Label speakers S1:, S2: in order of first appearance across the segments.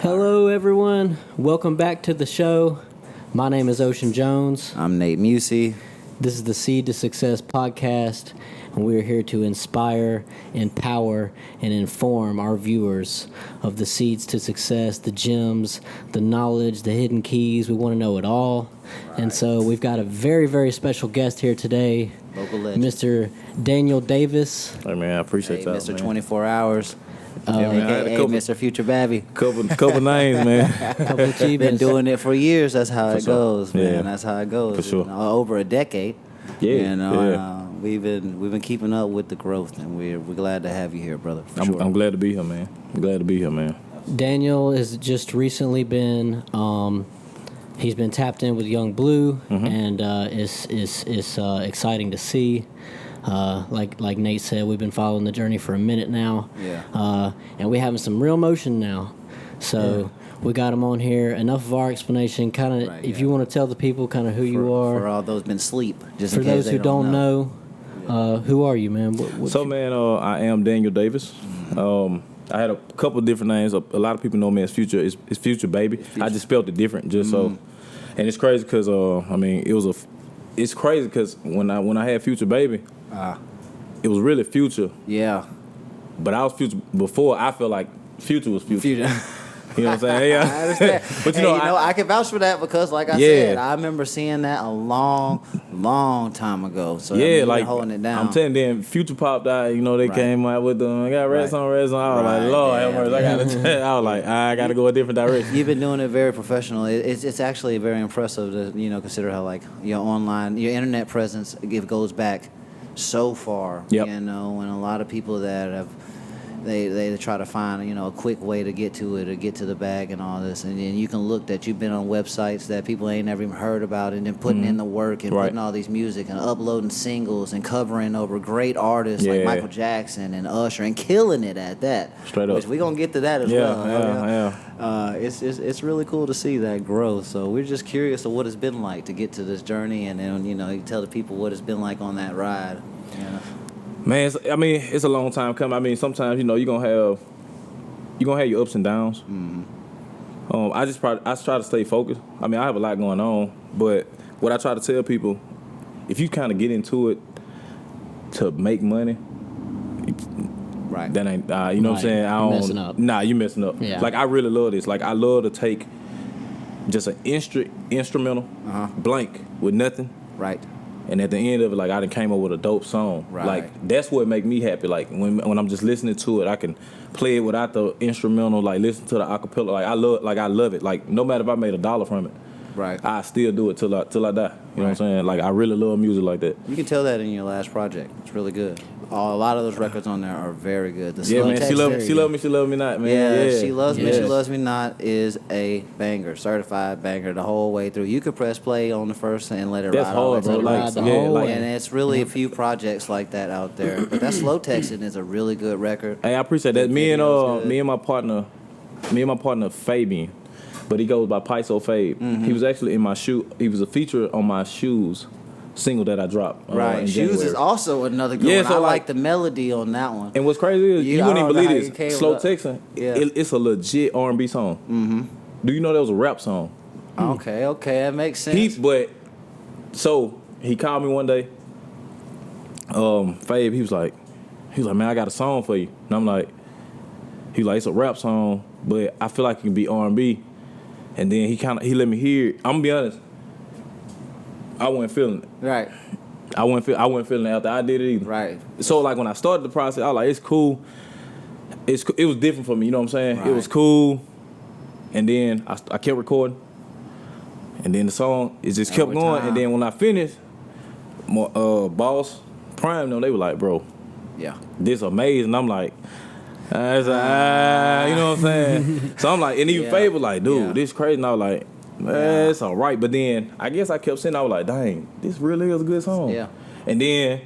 S1: Hello, everyone. Welcome back to the show. My name is Ocean Jones.
S2: I'm Nate Musey.
S1: This is the Seed to Success podcast, and we are here to inspire, empower, and inform our viewers of the seeds to success, the gems, the knowledge, the hidden keys. We want to know it all. Right. And so we've got a very, very special guest here today,
S2: local legend,
S1: Mr. Daniel Davis.
S3: Hey, man, I appreciate that,
S2: Mr.
S3: man.
S2: 24 Hours.
S3: AKA
S2: Mr. Future Babby.
S3: Couple names, man.
S1: Couple achievements.
S2: Been doing it for years. That's how it goes, man.
S3: Yeah.
S2: That's how it goes.
S3: For sure.
S2: Over a decade.
S3: Yeah.
S2: We've been keeping up with the growth, and we're glad to have you here, brother.
S3: I'm glad to be here, man.
S1: Daniel has just recently been he's been tapped in with Young Blue, and it's exciting to see. Like Nate said, we've been following the journey for a minute now.
S2: Yeah.
S1: And we're having some real motion now. So we got him on here. Enough of our explanation. Kind of, if you want to tell the people kind of who you are.
S2: For all those been asleep, just
S1: for
S2: in case
S1: those who
S2: they don't
S1: know. Who are you, man?
S3: I am Daniel Davis. I had a couple different names. A lot of people know me as Future. It's Future Baby. I just spelled it different, just so. And it's crazy because it's crazy because when I had Future Baby, it was really Future.
S2: Yeah.
S3: But I was Future before. I felt like Future was Future. You know what I'm saying? Yeah.
S2: I understand.
S3: But
S2: I can vouch for that because, like I said, I remember seeing that a long time ago. So
S3: like
S2: holding it down.
S3: I'm telling you, then Future popped out. You know, they came out with them. I got Red Song. I was like, Lord have mercy. I was like, I got to go a different direction.
S2: You've been doing it very professional. It's actually very impressive to consider how like your internet presence goes back so far.
S3: Yep.
S2: And a lot of people that have. They try to find a quick way to get to it or get to the bag and all this, and then you can look that you've been on websites that people ain't never even heard about, and then putting in the work and putting all these music and uploading singles and covering over great artists like Michael Jackson and Usher and killing it at that.
S3: Straight up.
S2: Which we gonna get to that as well. It's really cool to see that growth. So we're just curious of what it's been like to get to this journey, and then you tell the people what it's been like on that ride.
S3: Man, it's a long time coming. I mean, sometimes you're gonna have your ups and downs. I try to stay focused. I mean, I have a lot going on, but what I try to tell people, if you kind of get into it to make money,
S2: right?
S3: That ain't you know what I'm saying.
S1: You're messing up.
S3: Nah, you messing up.
S1: Yeah.
S3: Like I really love this. Like I love to take just an instrumental blank with nothing.
S2: Right.
S3: And at the end of it, like I done came up with a dope song.
S2: Right.
S3: Like that's what make me happy. Like when I'm just listening to it, I can play it without the instrumental. Like listen to the acapella. Like I love it. Like no matter if I made $1 from it,
S2: right,
S3: I still do it till I die. You know what I'm saying? Like I really love music like that.
S2: You can tell that in your last project. It's really good. A lot of those records on there are very good.
S3: Man, she love me not, man.
S2: Yeah, She Loves Me, She Loves Me Not is a banger, certified banger the whole way through. You could press play on the first and let it
S3: That's
S2: ride.
S3: hard, bro.
S2: And it's really a few projects like that out there. But that Slow Texting is a really good record.
S3: Hey, I appreciate that. Me and my partner Fabian, but he goes by Paiso Fabe. He was actually in my shoe. He was a feature on my Shoes single that I dropped.
S2: Right. Shoes is also another good one. So I like the melody on that one.
S3: And what's crazy is you wouldn't even believe this. Slow Texting,
S2: yeah.
S3: It's a legit R&B song. Mm-hmm. Do you know that was a rap song?
S2: Okay, that makes sense.
S3: So he called me one day. Fabe, he was like, man, I got a song for you. And I'm like, it's a rap song, but I feel like it can be R&B. And then he let me hear it. I'm gonna be honest, I wasn't feeling it.
S2: Right.
S3: I wasn't feeling it after I did it either.
S2: Right.
S3: So like when I started the process, I was like, it's cool. It was different for me, you know what I'm saying?
S2: Right.
S3: It was cool. And then I kept recording. And then the song, it just kept going. And then when I finished, my boss, Prime, they were like, bro, this amazing. I'm like, you know what I'm saying? So I'm like, and even Fabe was like, dude, this crazy. And I was like, man, it's all right. But then I guess I kept saying, I was like, dang, this really is a good song.
S2: Yeah.
S3: And then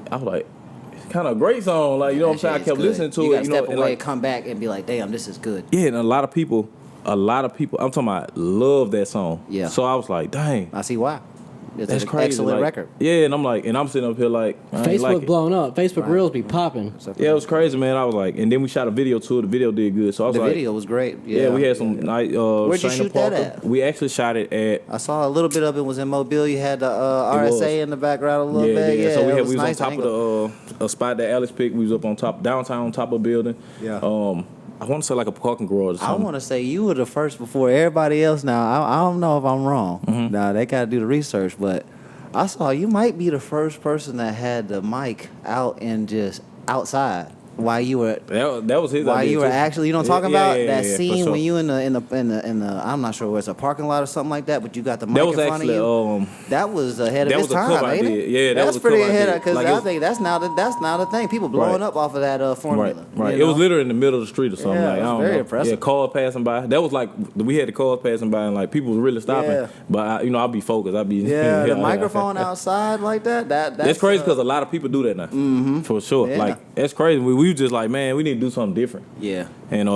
S3: I was like, it's kind of a great song. Like, you know what I'm saying? I kept listening to it.
S2: You got to step away,
S3: and
S2: come back and be like, damn, this is good.
S3: Yeah, and a lot of people, I'm talking about, love that song.
S2: Yeah.
S3: So I was like, dang.
S2: I see why. It's
S3: That's
S2: an
S3: crazy.
S2: excellent
S3: like,
S2: record.
S3: Yeah, and I'm like, and I'm sitting up here like, I ain't
S1: Facebook
S3: like it.
S1: blowing up. Facebook Reels be popping.
S3: Yeah, it was crazy, man. I was like, and then we shot a video too. The video did good, so I was
S2: The
S3: like,
S2: video was great.
S3: yeah, we had some night.
S2: Where'd you
S3: Shayna
S2: shoot that
S3: Parker.
S2: at?
S3: We actually shot it at.
S2: I saw a little bit of it was in Mobile. You had the
S3: was.
S2: RSA in the background a little bit. Yeah,
S3: So we
S2: it
S3: had we was
S2: nice
S3: on top of a spot that Alex picked. We was up on top downtown on top of a building.
S2: Yeah.
S3: I want to say like a parking garage or
S2: I
S3: something.
S2: want to say you were the first before everybody else. Now I don't know if I'm wrong.
S3: Mm-hmm.
S2: Now they got to do the research, but I saw you might be the first person that had the mic out and just outside while you were.
S3: That was his
S2: While
S3: idea
S2: you were
S3: too.
S2: actually, you know what I'm talking about? That
S3: for
S2: scene
S3: sure.
S2: when you in the I'm not sure where it's a parking lot or something like that, but you got the mic
S3: That was
S2: in front
S3: actually
S2: of you. That was ahead of
S3: that
S2: its
S3: was a
S2: time,
S3: cover I
S2: ain't
S3: did.
S2: it?
S3: Yeah, that
S2: that's
S3: was a
S2: pretty
S3: cover I
S2: ahead
S3: did.
S2: because
S3: Like,
S2: I
S3: it was-
S2: think that's now the thing. People blowing
S3: Right.
S2: up off of that formula.
S3: Right.
S2: you
S3: It was
S2: know?
S3: literally in the middle of the street or something.
S2: Yeah,
S3: like,
S2: it was
S3: I don't
S2: very
S3: know.
S2: impressive.
S3: Yeah, cars passing by. That was like we had the cars passing by and like people was really stopping.
S2: Yeah.
S3: But I'll be focused. I'll be
S2: Yeah, the microphone outside like that.
S3: That's crazy because a lot of people do that now. Mm-hmm. For sure.
S2: Yeah.
S3: Like that's crazy. We were just like, man, we need to do something different.
S2: Yeah.
S3: And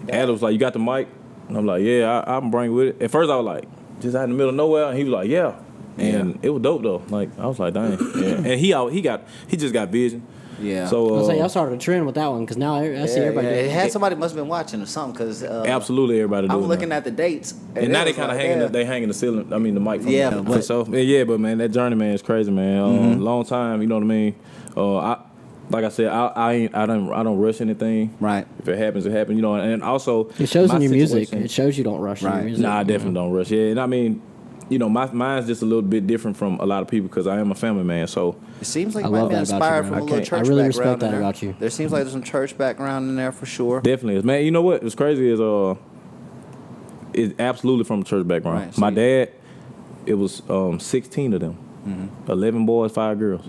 S3: Adam was like, you got the mic? And I'm like, yeah, I'm bring with it. At first I was like, just out in the middle of nowhere, and he was like, yeah. And it was dope though. Like I was like, dang. Yeah. And he just got vision.
S2: Yeah.
S3: So
S1: I say y'all started a trend with that one because now I see everybody.
S2: It
S1: doing
S2: had somebody must have been watching or something because
S3: absolutely everybody doing
S2: I'm looking at the dates
S3: And now
S2: it
S3: they
S2: was
S3: kind of
S2: like,
S3: hanging.
S2: yeah.
S3: They hanging the ceiling. I mean the mic. From
S2: Yeah,
S3: the,
S2: but-
S3: so but man, that journey, man, is crazy, man. Long time, you know what I mean. Like I said, I don't rush anything.
S2: Right.
S3: If it happens, it happens. You know, and also
S1: It shows
S3: my
S1: in your music.
S3: situation-
S1: It shows you don't rush in your
S2: Right.
S1: music.
S3: Nah, I definitely don't rush. Yeah, and I mean, you know, mine's just a little bit different from a lot of people because I am a family man. So
S2: It seems like
S1: I
S2: you might
S1: love
S2: be
S1: that about you,
S2: inspired
S1: bro.
S2: from a
S3: I
S2: little
S3: can't-
S2: church
S1: I really
S2: background
S1: respect
S2: in
S1: that
S2: there.
S1: about you.
S2: There seems like there's some church background in there for sure.
S3: definitely is, man. You know what? What's crazy is it's absolutely from a church background.
S2: Right, so
S3: My
S2: you-
S3: dad, it was 16 of them, 11 boys, 5 girls.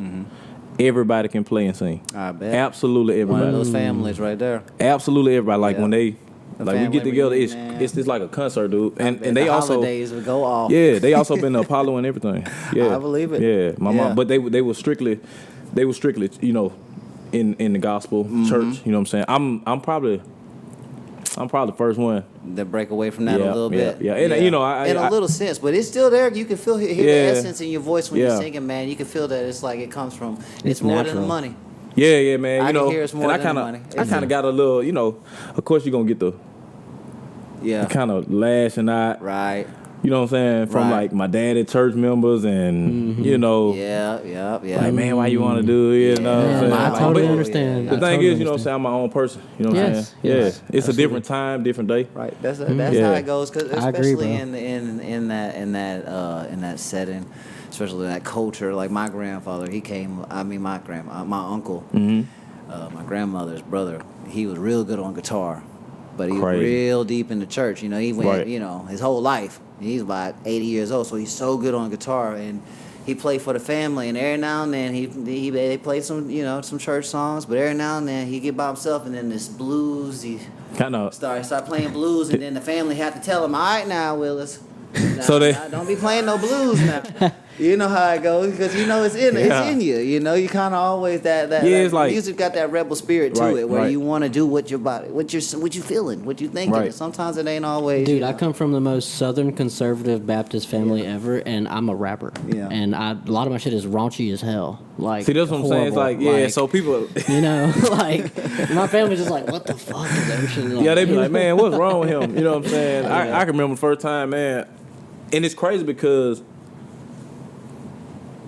S3: Everybody can play and sing.
S2: I bet.
S3: Absolutely
S2: One
S3: everybody.
S2: of those families right there.
S3: Absolutely everybody. Like
S2: Yeah.
S3: when they
S2: The
S3: like we
S2: family
S3: get together,
S2: reunion,
S3: it's like a concert, dude. And
S2: The
S3: they also
S2: holidays would go off.
S3: yeah, they also been to Apollo and everything. Yeah,
S2: I believe it.
S3: Yeah, my
S2: Yeah.
S3: mom, but they were strictly, you know, in the gospel church. You know what I'm saying? I'm probably the first one.
S2: That break away from that
S3: Yeah,
S2: a little
S3: yeah,
S2: bit.
S3: yeah. And, you know,
S2: in a little sense, but it's still there. You can feel hear the
S3: Yeah.
S2: essence in your voice when
S3: Yeah.
S2: you're singing, man. You can feel that it's like it comes from. It's
S1: It's
S2: more than
S1: natural.
S2: the money.
S3: Yeah, man.
S2: I
S3: You
S2: can
S3: know,
S2: hear it's more
S3: and I
S2: than
S3: kind
S2: money.
S3: of got a little, you know. Of course, you're gonna get the
S2: Yeah.
S3: kind of lashing out.
S2: Right.
S3: You know what I'm saying? From
S2: Right.
S3: like my dad at church members and you know.
S2: Yeah.
S3: Like, man, why you want to do it? You know what I'm
S2: Yeah,
S3: saying?
S1: I
S3: Like,
S1: totally
S3: but
S1: understand.
S3: The
S1: I
S3: thing
S1: totally
S3: is, you know what I'm
S1: understand.
S3: saying? I'm my own person. You know what I'm
S1: Yes,
S3: saying?
S1: yes,
S3: Yeah. It's
S1: absolutely.
S3: a different time, different day.
S2: Right. That's
S3: Yeah.
S2: how it goes. Cause
S1: I agree,
S2: especially
S1: bro.
S2: in that setting, especially in that culture. Like my grandfather, my uncle, my grandmother's brother. He was real good on guitar, but he was
S3: Crazy.
S2: real deep in the church. You know, he went.
S3: Right.
S2: You know, his whole life. He's about 80 years old, so he's so good on guitar and. He played for the family, and every now and then they played some church songs, but every now and then he get by himself, and then this blues he
S3: Kind of.
S2: start playing blues, and then the family had to tell him, all right now, Willis,
S3: So they-
S2: don't be playing no blues now. You know how it goes because you know it's in you. You know you kind of always that
S3: it's like-
S2: music got that rebel spirit to
S3: Right,
S2: it where
S3: right.
S2: you want to do what your body, what you feeling, what you thinking.
S3: Right.
S2: And sometimes it ain't always.
S1: Dude,
S2: you know.
S1: I come from the most Southern conservative Baptist family ever, and I'm a rapper.
S2: Yeah.
S1: And a lot of my shit is raunchy as hell. Like,
S3: See, that's what I'm saying. It's like,
S1: horrible.
S3: yeah, so people.
S1: You know, like, my family's just like, what the fuck is Ocean?
S3: Yeah, they be like, man, what's wrong with him? You know what I'm saying? I can remember the first time, man. And it's crazy because,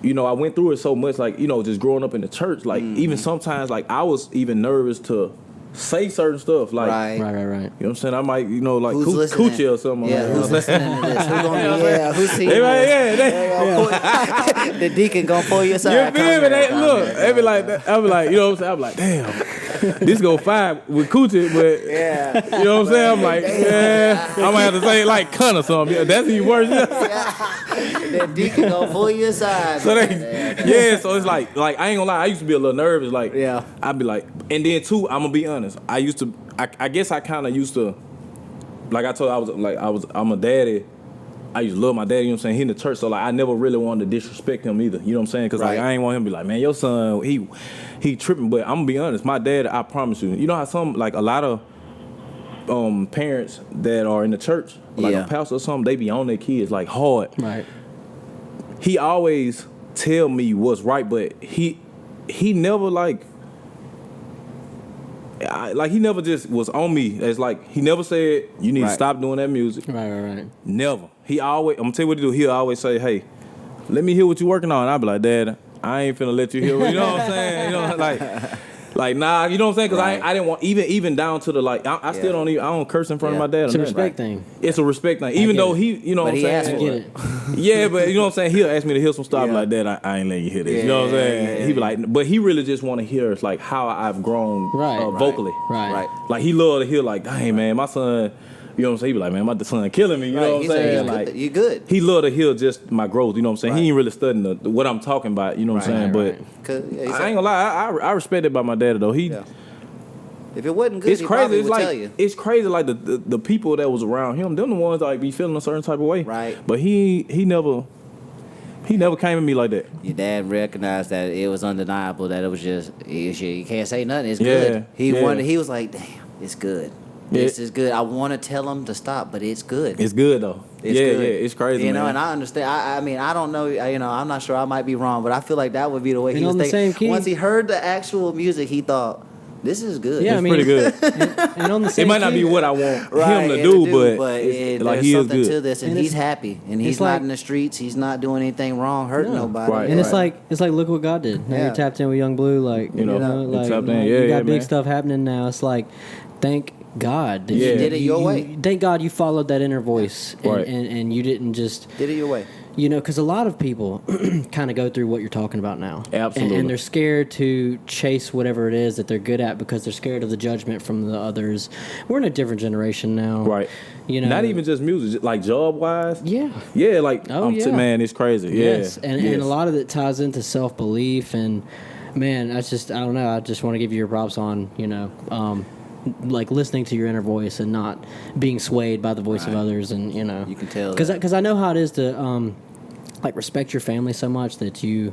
S3: you know, I went through it so much, like, you know, just growing up in the church. Like, even sometimes, like, I was even nervous to say certain stuff. Like,
S2: Right.
S1: Right.
S3: you know what I'm saying? I might, you know, like,
S2: Who's listening?
S3: coochie or something.
S2: Yeah,
S3: like,
S2: who's listening to this? Who's gonna who's seeing
S3: They like,
S2: this?
S3: yeah, they,
S2: The deacon gonna pull you
S3: you
S2: aside.
S3: feel me? They be like, I be like, you know what I'm saying? I'm like, damn, this go 5 with coochie, but
S2: Yeah.
S3: you know what I'm saying? I'm like, yeah, I might have to say like cunt or something. Yeah, that's even worse.
S2: The deacon gonna pull you aside.
S3: So yeah, so it's like I ain't gonna lie, I used to be a little nervous. Like,
S2: Yeah.
S3: I'd be like, and then too, I'm gonna be honest. I guess I kind of used to, like I told you, I'm a daddy. I used to love my daddy, you know what I'm saying? He in the church, so like I never really wanted to disrespect him either. You know what I'm saying? Because
S2: Right.
S3: like I ain't want him to be like, man, your son, he tripping. But I'm gonna be honest, my dad, I promise you, you know how a lot of parents that are in the church, like
S2: Yeah.
S3: a pastor or something, they be on their kids like hard.
S1: Right.
S3: he always tell me what's right, but he never like he never just was on me. It's like he never said you need to stop doing that music.
S1: Right.
S3: Never. He always. I'm gonna tell you what to do. He'll always say, "Hey, let me hear what you working on." And I'll be like, "Dad, I ain't finna let you hear." You know what I'm saying? You know, like nah. You know what I'm saying? Because I didn't want even down to the like. I still don't even. I don't curse in front of my dad.
S1: It's a respect thing.
S3: It's a respect thing. Even though he, you know what I'm saying?
S1: Get it.
S3: Yeah, but you know what I'm saying? He'll ask me to hear some stuff like that. I ain't letting you hear this. You know what I'm saying? He be like, but he really just want to hear like how I've grown vocally.
S1: Right.
S3: Like he love to hear like, dang man, my son. You know what I'm saying? He be like, man, my son killing me. You know what I'm saying?
S2: Like, you good.
S3: He love to hear just my growth. You know what I'm saying? He ain't really studying what I'm talking about. You know what I'm saying? But I ain't gonna lie. I respect it about my dad though.
S2: If it wasn't good,
S3: it's crazy. It's like
S2: tell you.
S3: it's crazy. Like the people that was around him, them the ones that like be feeling a certain type of way.
S2: Right.
S3: But he never came at me like that.
S2: Your dad recognized that it was undeniable that it was just you can't say nothing. It's good. He wanted. He was like, damn, it's good. This is good. I want to tell him to stop, but it's good.
S3: It's good though.
S2: It's good.
S3: It's crazy.
S2: You know,
S3: man.
S2: And I understand. I mean, I don't know. You know, I'm not sure. I might be wrong, but I feel like that would be the way he was thinking. Once he heard the actual music, he thought, "This is good."
S1: Yeah,
S3: it's pretty good.
S1: and on the same
S3: it might not be what I want him to do, but like he is good.
S2: To this, and he's happy, and he's not in the streets. He's not doing anything wrong, hurting nobody.
S3: Right.
S1: And it's like look what God did. Now you're tapped in with Young Blue, like you know like you got big stuff happening now. It's like, thank God that you
S2: did it your way.
S1: Thank God you followed that inner voice, and you didn't just
S2: did it your way.
S1: You know, because a lot of people kind of go through what you're talking about now.
S3: Absolutely.
S1: And they're scared to chase whatever it is that they're good at because they're scared of the judgment from the others. We're in a different generation now.
S3: Right.
S1: You know,
S3: not even just music, like job-wise.
S1: Yeah.
S3: Yeah, like, man, it's crazy.
S1: Yes.
S3: Yeah.
S1: And a lot of it ties into self-belief. And, man, I don't know. I just want to give you your props on, you know, like listening to your inner voice and not being swayed by the voice of others. And, you know.
S2: You can tell.
S1: Because I know how it is to... like respect your family so much that you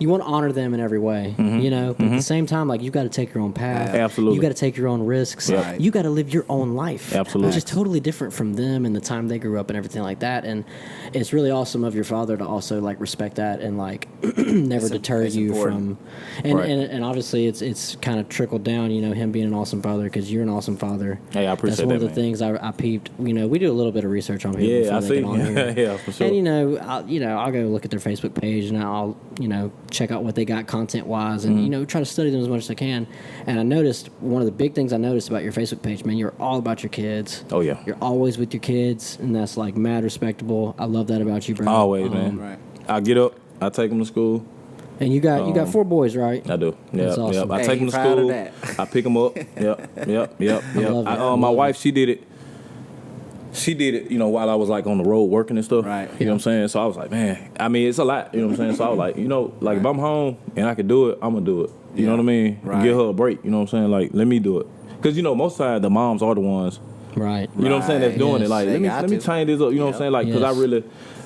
S1: want to honor them in every way, you know. But at the same time, like you got to take your own path.
S3: Absolutely,
S1: you got to take your own risks.
S2: Right.
S1: You got to live your own life.
S3: Absolutely,
S1: which is totally different from them and the time they grew up and everything like that. And it's really awesome of your father to also like respect that and like never deter you
S2: important.
S1: from. And obviously it's kind of trickled down. You know, him being an awesome father because you're an awesome father.
S3: Hey, I appreciate that.
S1: That's one of the things I peeped. You know, we do a little bit of research on people.
S3: Yeah,
S1: before they get on here.
S3: Yeah, for sure.
S1: And I'll go look at their Facebook page and I'll check out what they got content wise and try to study them as much as I can. And I noticed one of the big things I noticed about your Facebook page, man, you're all about your kids.
S3: Oh yeah,
S1: you're always with your kids, and that's like mad respectable. I love that about you, bro.
S3: Always, man.
S2: Right.
S3: I get up, I take them to school.
S1: And you got 4 boys, right?
S3: I do. Yeah,
S1: awesome.
S3: Yep. I take them to school. I pick them up. Yep. My wife, she did it. She did it, while I was like on the road working and stuff.
S2: Right.
S3: You know what I'm saying? So I was like, man, I mean, it's a lot. You know what I'm saying? So I was like, if I'm home and I can do it, I'm gonna do it. You know what I mean?
S2: Right.
S3: Give her a break. You know what I'm saying? Like, let me do it. Because most of the time the moms are the ones.
S1: Right.
S3: You know what I'm saying? That's doing it. Like, let me change this up. You know what I'm saying? Like, because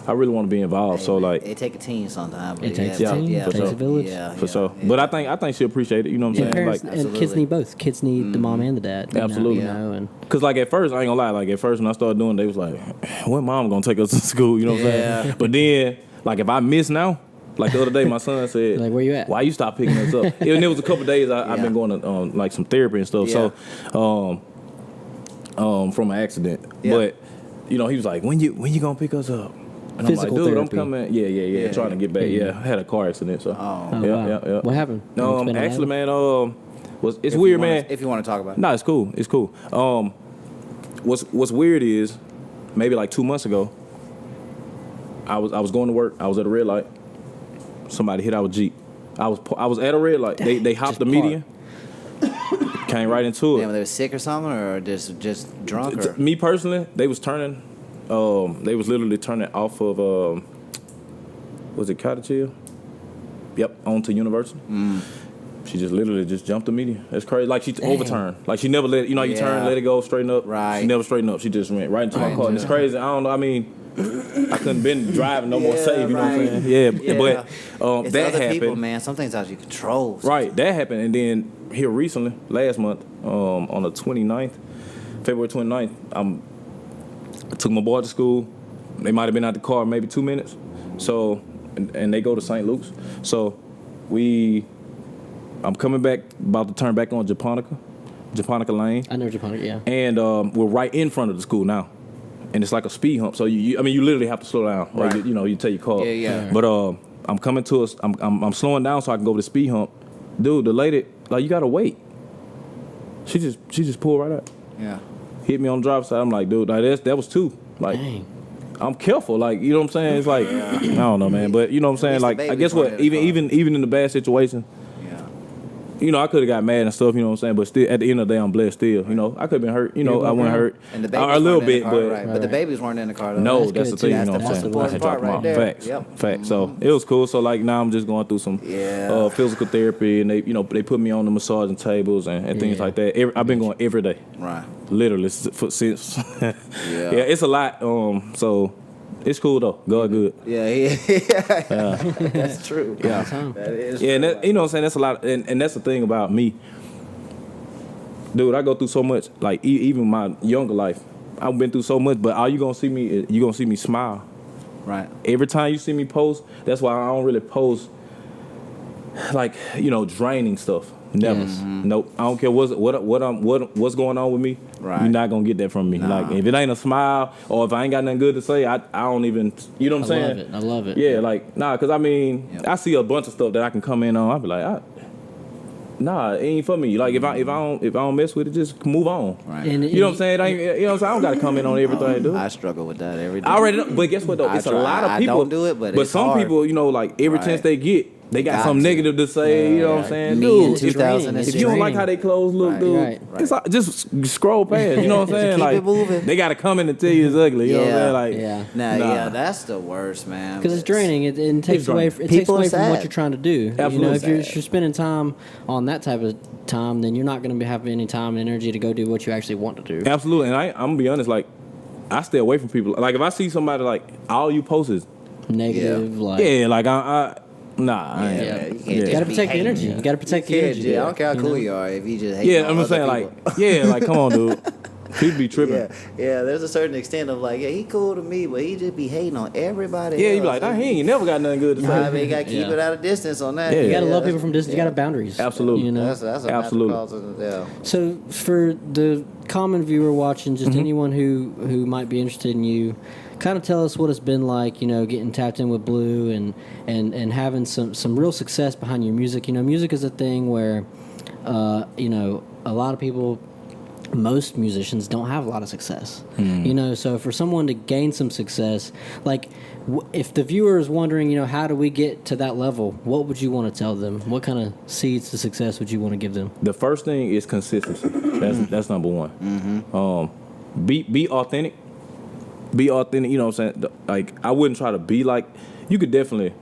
S3: I really want to be involved. So like,
S2: it take a team sometimes.
S1: It takes a team. It takes a village.
S3: For sure. But I think she appreciate it. You know what I'm saying?
S1: Parents,
S3: like,
S1: and kids need both. Kids need the mom and the dad.
S3: Absolutely.
S1: And
S3: because like at first, I ain't gonna lie. Like at first when I started doing it, they was like, when mom gonna take us to school? You know what I'm saying? But then like if I miss now. Like the other day, my son said,
S1: like, where you at?
S3: Why you stop picking us up? And it was a couple of days I've been going to like some therapy and stuff.
S2: Yeah.
S3: So, from an accident.
S2: Yeah.
S3: But he was like, when you gonna pick us up? And
S1: Physical
S3: I'm like, dude,
S1: therapy.
S3: I'm coming. Yeah, trying to get back. Yeah, I had a car accident. So,
S1: wow.
S3: yeah.
S1: What happened?
S3: Actually, man, it's weird, man.
S2: If you want to talk about it.
S3: No, it's cool. It's cool. What's weird is maybe like 2 months ago, I was going to work. I was at a red light. Somebody hit our Jeep. I was at a red light. They hopped the median. Came right into it.
S2: Damn, they were sick or something, or just drunk? Or?
S3: Me personally, they was turning. They was literally turning off of was it Cottage Hill? Yep, onto University. She just literally just jumped the median. That's crazy. Like she overturned. Like she never let you turn, let it go, straighten up.
S2: Right.
S3: She never straightened up. She just went right into my car. And it's crazy. I don't know. I mean, I couldn't been driving no more safe. You know what I'm saying? Yeah. But
S2: it's
S3: that
S2: other
S3: happened.
S2: people, man. Some things out of your control.
S3: Right. That happened, and then here recently, last month, on the 29th, February 29th, I took my boy to school. They might have been out the car maybe 2 minutes. So and they go to St. Luke's. So I'm coming back, about to turn back on Japonica Lane.
S1: I know Japonica, yeah.
S3: And we're right in front of the school now. And it's like a speed hump. So you literally have to slow down.
S2: Right.
S3: Like, you take your car.
S2: Yeah.
S3: But I'm coming to us. I'm slowing down so I can go to the speed hump. Dude, the lady, like, you gotta wait. She just pulled right out.
S2: Yeah.
S3: Hit me on the driver's side. I'm like, dude, like, that was two. Like,
S1: Dang.
S3: I'm careful. Like, you know what I'm saying? It's like, I don't know, man. But you know what I'm saying?
S2: At least
S3: Like,
S2: the
S3: I guess
S2: baby's
S3: what?
S2: running in the
S3: Even in the bad situation, I could have got mad and stuff, you know what I'm saying? But still, at the end of the day, I'm blessed still. I could have been hurt. I wasn't hurt.
S2: And the babies
S3: a little
S2: weren't in
S3: bit,
S2: the car,
S3: but
S2: right. But the babies weren't in the car, though.
S3: no,
S1: That's
S3: that's the
S1: good,
S3: thing.
S1: too.
S3: You know what I'm
S1: That's
S3: saying?
S1: the
S3: I
S1: most
S3: had dropped
S2: important
S3: them
S2: part
S3: off.
S2: right
S3: Facts.
S2: there. Yep.
S3: Facts. So it was cool. So like now I'm just going through some physical therapy, and they put me on the massaging tables and things like that. I've been going every day.
S2: Right.
S3: Literally since. Yeah, it's a lot. So it's cool though. God good.
S2: Yeah. That's true.
S3: Yeah.
S2: That is
S3: Yeah, and
S2: true.
S3: that, you know what I'm saying? That's a lot. And that's the thing about me. Dude, I go through so much, like even my younger life. I've been through so much, but all you gonna see me smile. Right. Every time you see me post, that's why I don't really post like, draining stuff. Never.
S1: Yes.
S3: Nope. I don't care what's going on with me.
S2: Right.
S3: You're not gonna get that from me.
S2: Nah.
S3: Like if it ain't a smile or if I ain't got nothing good to say, I don't even. You know what I'm saying?
S1: I love it.
S3: Yeah, like because I see a bunch of stuff that I can come in on. I be like, nah, it ain't for me. Like if I don't mess with it, just move on.
S2: Right.
S1: And
S3: You know what I'm saying? You know what I'm saying? I don't gotta come in on everything, dude.
S2: I struggle with that every day.
S3: I already know, but guess what though?
S2: I
S3: It's a
S2: try.
S3: lot of
S2: I
S3: people.
S2: don't do it, but it's
S3: some
S2: hard.
S3: people, like every
S2: Right.
S3: chance they get, they got
S2: Got
S3: something
S2: to.
S3: negative to say. You know what I'm saying,
S2: Me
S3: dude?
S2: in
S1: it's
S2: 2006.
S3: If you don't like how they clothes look,
S2: Right.
S3: dude,
S1: Right.
S3: it's like, just scroll past. You know what I'm saying?
S2: Keep
S3: Like
S2: it moving.
S3: they gotta come in and tell you it's ugly. You know what I'm saying? Like
S1: Yeah.
S2: Yeah, that's the worst, man.
S1: Because it's draining. It takes away.
S3: draining.
S1: It takes
S2: People
S1: away
S2: are
S1: from what
S2: sad.
S1: you're trying to do.
S3: Absolutely.
S1: If you're spending time on that type of time, then you're not going to have any time and energy to go do what you actually want to do.
S3: Absolutely, and I'm gonna be honest. Like I stay away from people. Like if I see somebody like all you post is
S1: Negative, like
S3: like I nah. I ain't-
S2: Yeah, you can't
S1: you
S2: just
S1: got to
S2: be
S1: protect the
S2: hating.
S1: energy. You got to protect the energy.
S2: Yeah, I don't care how
S1: you
S2: cool
S1: know?
S2: you are if you just hate
S3: Yeah,
S2: on
S3: I'm just
S2: other
S3: saying
S2: people.
S3: like come on, dude. People be tripping.
S2: Yeah, there's a certain extent of like, yeah, he cool to me, but he just be hating on everybody
S3: Yeah,
S2: else.
S3: you be like, nah, he ain't never got nothing good to say.
S2: I mean, you gotta keep
S1: Yeah.
S2: it at a distance on that.
S3: Yeah.
S1: You got to love
S2: that's-
S1: people from distance. You got to have boundaries.
S3: Absolutely.
S1: You know.
S2: That's a
S3: Absolutely.
S2: natural cause of,
S1: So for the common viewer watching, just anyone who might be interested in you, kind of tell us what it's been like, getting tapped in with Blue and having some real success behind your music. Music is a thing where, a lot of people, most musicians don't have a lot of success. So for someone to gain some success, like if the viewer is wondering, how do we get to that level, what would you want to tell them? What kind of seeds to success would you want to give them?
S3: The first thing is consistency. That's number one. Be authentic. Be authentic. You know what I'm saying? Like I wouldn't try to be like. You could definitely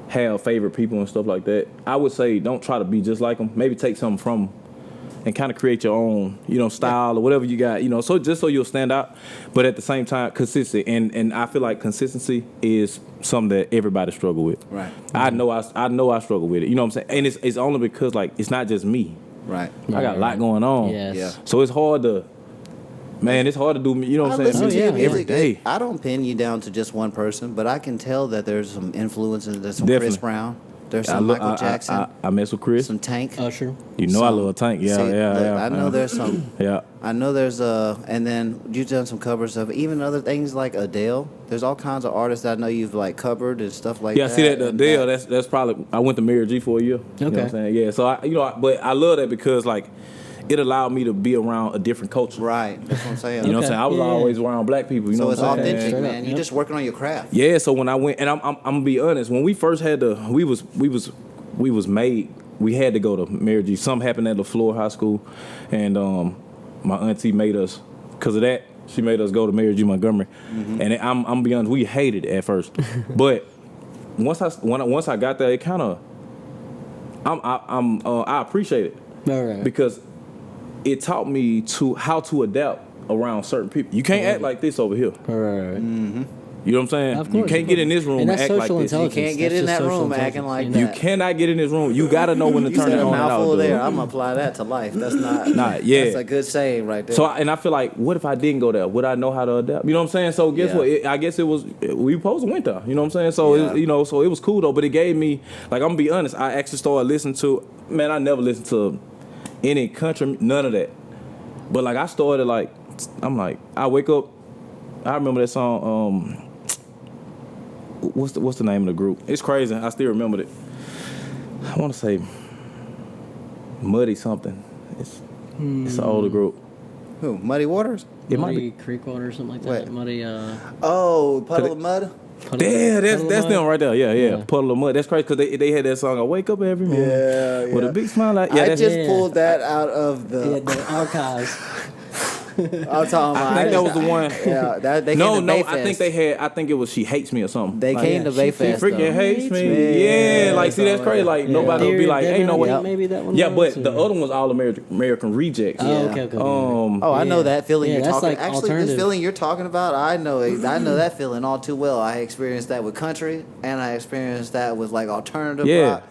S3: have favorite people and stuff like that. I would say don't try to be just like them. Maybe take something from them and kind of create your own, style or whatever you got. So just so you'll stand out. But at the same time, consistency. And I feel like consistency is something that everybody struggle with.
S2: Right.
S3: I know I struggle with it. You know what I'm saying? And it's only because like it's not just me.
S2: Right.
S3: I got a lot going on.
S1: Yes.
S2: Yeah.
S3: So it's hard to, it's hard to do, you know what
S2: I
S3: I'm
S2: listen
S3: saying?
S2: to your
S3: Every
S2: music.
S3: day.
S2: I don't pin you down to just one person, but I can tell that there's some influences. There's some
S3: Definitely.
S2: Chris Brown. There's some Michael Jackson.
S3: I mess with Chris.
S2: some Tank.
S1: Usher.
S3: You know I love Tank. Yeah,
S2: See,
S3: yeah,
S2: look,
S3: yeah.
S2: I know there's some.
S3: Yeah.
S2: I know there's and then you've done some covers of even other things like Adele. There's all kinds of artists that I know you've like covered and stuff like
S3: Yeah,
S2: that.
S3: see that
S2: and
S3: Adele, that's probably, I went to Mary G for a year. You know what I'm
S1: Okay.
S3: saying? Yeah, so but I love that because like, it allowed me to be around a different culture.
S2: Right, that's what I'm saying.
S3: You know what
S1: Okay.
S3: I'm saying? I was
S1: Yeah.
S3: always around black people. You know
S2: So
S3: what
S2: it's
S3: I'm saying?
S2: authentic,
S1: Straight
S2: man.
S1: up,
S2: You're
S1: yep.
S2: just working on your craft.
S3: Yeah, so when I went, and I'm gonna be honest, when we first had we was made, we had to go to Mary G. Something happened at LaFleur High School, and my auntie made us, because of that, she made us go to Mary G. Montgomery, and I'm gonna be honest, we hated it at first, but once I got there, it kind of, I appreciate it
S1: All right.
S3: because it taught me how to adapt around certain people. You can't act like this over here.
S1: All right.
S3: You know what I'm saying?
S1: Of
S3: You
S1: course,
S3: can't
S1: of
S3: get in
S1: course.
S3: this room
S1: And
S3: and
S1: that's
S3: act like
S1: social
S3: this.
S2: You
S1: intelligence.
S2: can't get
S1: That's
S2: in
S1: just
S2: that
S1: social
S2: room acting
S1: intelligence,
S2: like
S1: you know?
S3: You
S2: that.
S3: cannot get in this room. You gotta know when to
S2: You
S3: turn
S2: said
S3: it
S2: a
S3: on and out.
S2: mouthful there.
S3: dude.
S2: I'm gonna apply that to life. That's not.
S3: Nah, yeah.
S2: That's a good saying right there.
S3: So I feel like, what if I didn't go there? Would I know how to adapt? You know what I'm saying? So guess
S2: Yeah.
S3: what? I guess it was we supposed to went there. You know what I'm saying? So
S2: Yeah.
S3: so it was cool though. But it gave me, like, I'm gonna be honest. I actually started listening to. Man, I never listened to any country, none of that. But like I started like, I'm like, I wake up. I remember that song. What's the name of the group? It's crazy. I still remember it. I want to say Muddy something. It's an older group.
S2: Who? Muddy Waters?
S3: It might
S1: Muddy
S3: be.
S1: Creek Water or something like that.
S2: What?
S1: Muddy.
S2: Oh, Puddle of Mud?
S3: Yeah, that's
S1: Mud.
S3: them right there. Yeah.
S1: Yeah.
S3: Puddle of Mud. That's crazy because they had that song. I wake up every morning with a big smile. Like, yeah,
S2: I
S3: that's
S2: just
S1: Yeah.
S2: pulled that out of
S1: Yeah,
S2: the.
S1: the archives.
S2: I'm talking about.
S3: I think that was the one.
S2: Yeah, they
S3: No,
S2: came to Bayfest.
S3: I think they had. I think it was She Hates Me or something.
S2: They
S3: Like,
S2: came to
S3: She
S2: Bayfest.
S3: freaking
S2: though.
S3: hates me.
S2: Yeah,
S3: Yeah, like see that's crazy. Like nobody would be
S1: Dear
S3: like, ain't no way.
S1: Devin, maybe that one.
S3: Yeah,
S1: was,
S3: but the
S1: or-
S3: other one was All American Rejects.
S1: Oh,
S2: Yeah.
S1: okay.
S2: Oh, I know
S1: Yeah.
S2: that feeling
S1: Yeah,
S2: you're
S1: that's
S2: talking.
S1: like
S2: Actually,
S1: alternative.
S2: this feeling you're talking about, I know that feeling all too well. I experienced that with country, and I experienced that with like alternative
S3: Yeah.
S2: rock.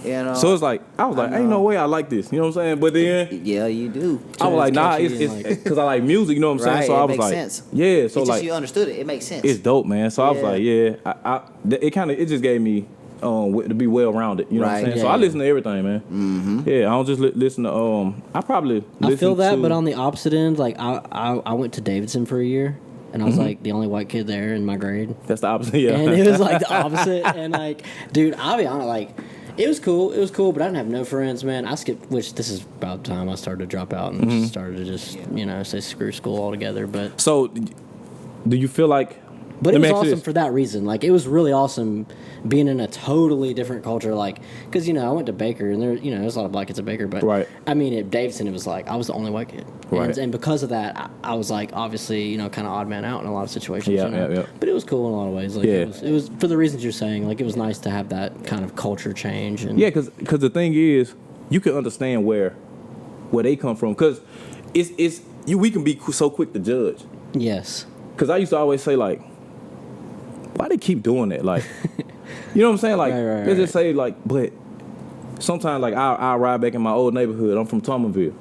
S2: You know.
S3: So it's like I was like, ain't no way I like this. You know what I'm saying? But then
S2: yeah, you do.
S3: I was like, nah,
S1: catchy
S3: it's
S1: and,
S3: because I like music. You know what I'm saying?
S2: Right,
S3: So
S2: it
S3: I was
S2: makes
S3: like,
S2: sense.
S3: yeah. So
S2: It's just
S3: like,
S2: you understood it. It makes sense.
S3: it's dope, man. So I was
S2: Yeah.
S3: like, yeah, it just gave me to be well rounded. You know what I'm
S2: Right.
S3: saying?
S1: Yeah,
S3: So I
S1: yeah.
S3: listen to everything, man. Mm-hmm. Yeah, I don't just listen to I probably
S1: I
S3: listen
S1: feel that,
S3: to,
S1: but on the opposite end, like I went to Davidson for a year, and I was like the only white kid there in my grade,
S3: that's the opposite. Yeah,
S1: and it was like the opposite. And like, dude, I'll be honest, like. It was cool, but I didn't have no friends, man. I skipped, which this is about the time I started to drop out and just started to just, say screw school altogether. But
S3: So, do you feel like?
S1: it
S3: let me
S1: was
S3: ask you
S1: awesome
S3: this.
S1: for that reason. Like, it was really awesome being in a totally different culture. Like, because, I went to Baker, and there, there's a lot of black kids at Baker. But,
S3: Right.
S1: I mean, at Davidson, it was like, I was the only white kid.
S3: Right.
S1: And because of that, I was, like, obviously, kind of odd man out in a lot of situations.
S3: Yeah,
S1: you know?
S3: yeah.
S1: But it was cool in a lot of ways. Like,
S3: Yeah.
S1: it was for the reasons you're saying. Like, it was nice to have that kind of culture change. And
S3: Yeah, because the thing is, you can understand where they come from. Because we can be so quick to judge.
S1: Yes.
S3: Because I used to always say like, why they keep doing that? Like, you know what I'm saying? Like,
S1: Right,
S3: let's just say like, but sometimes like I'll ride back in my old neighborhood. I'm from Thomasville.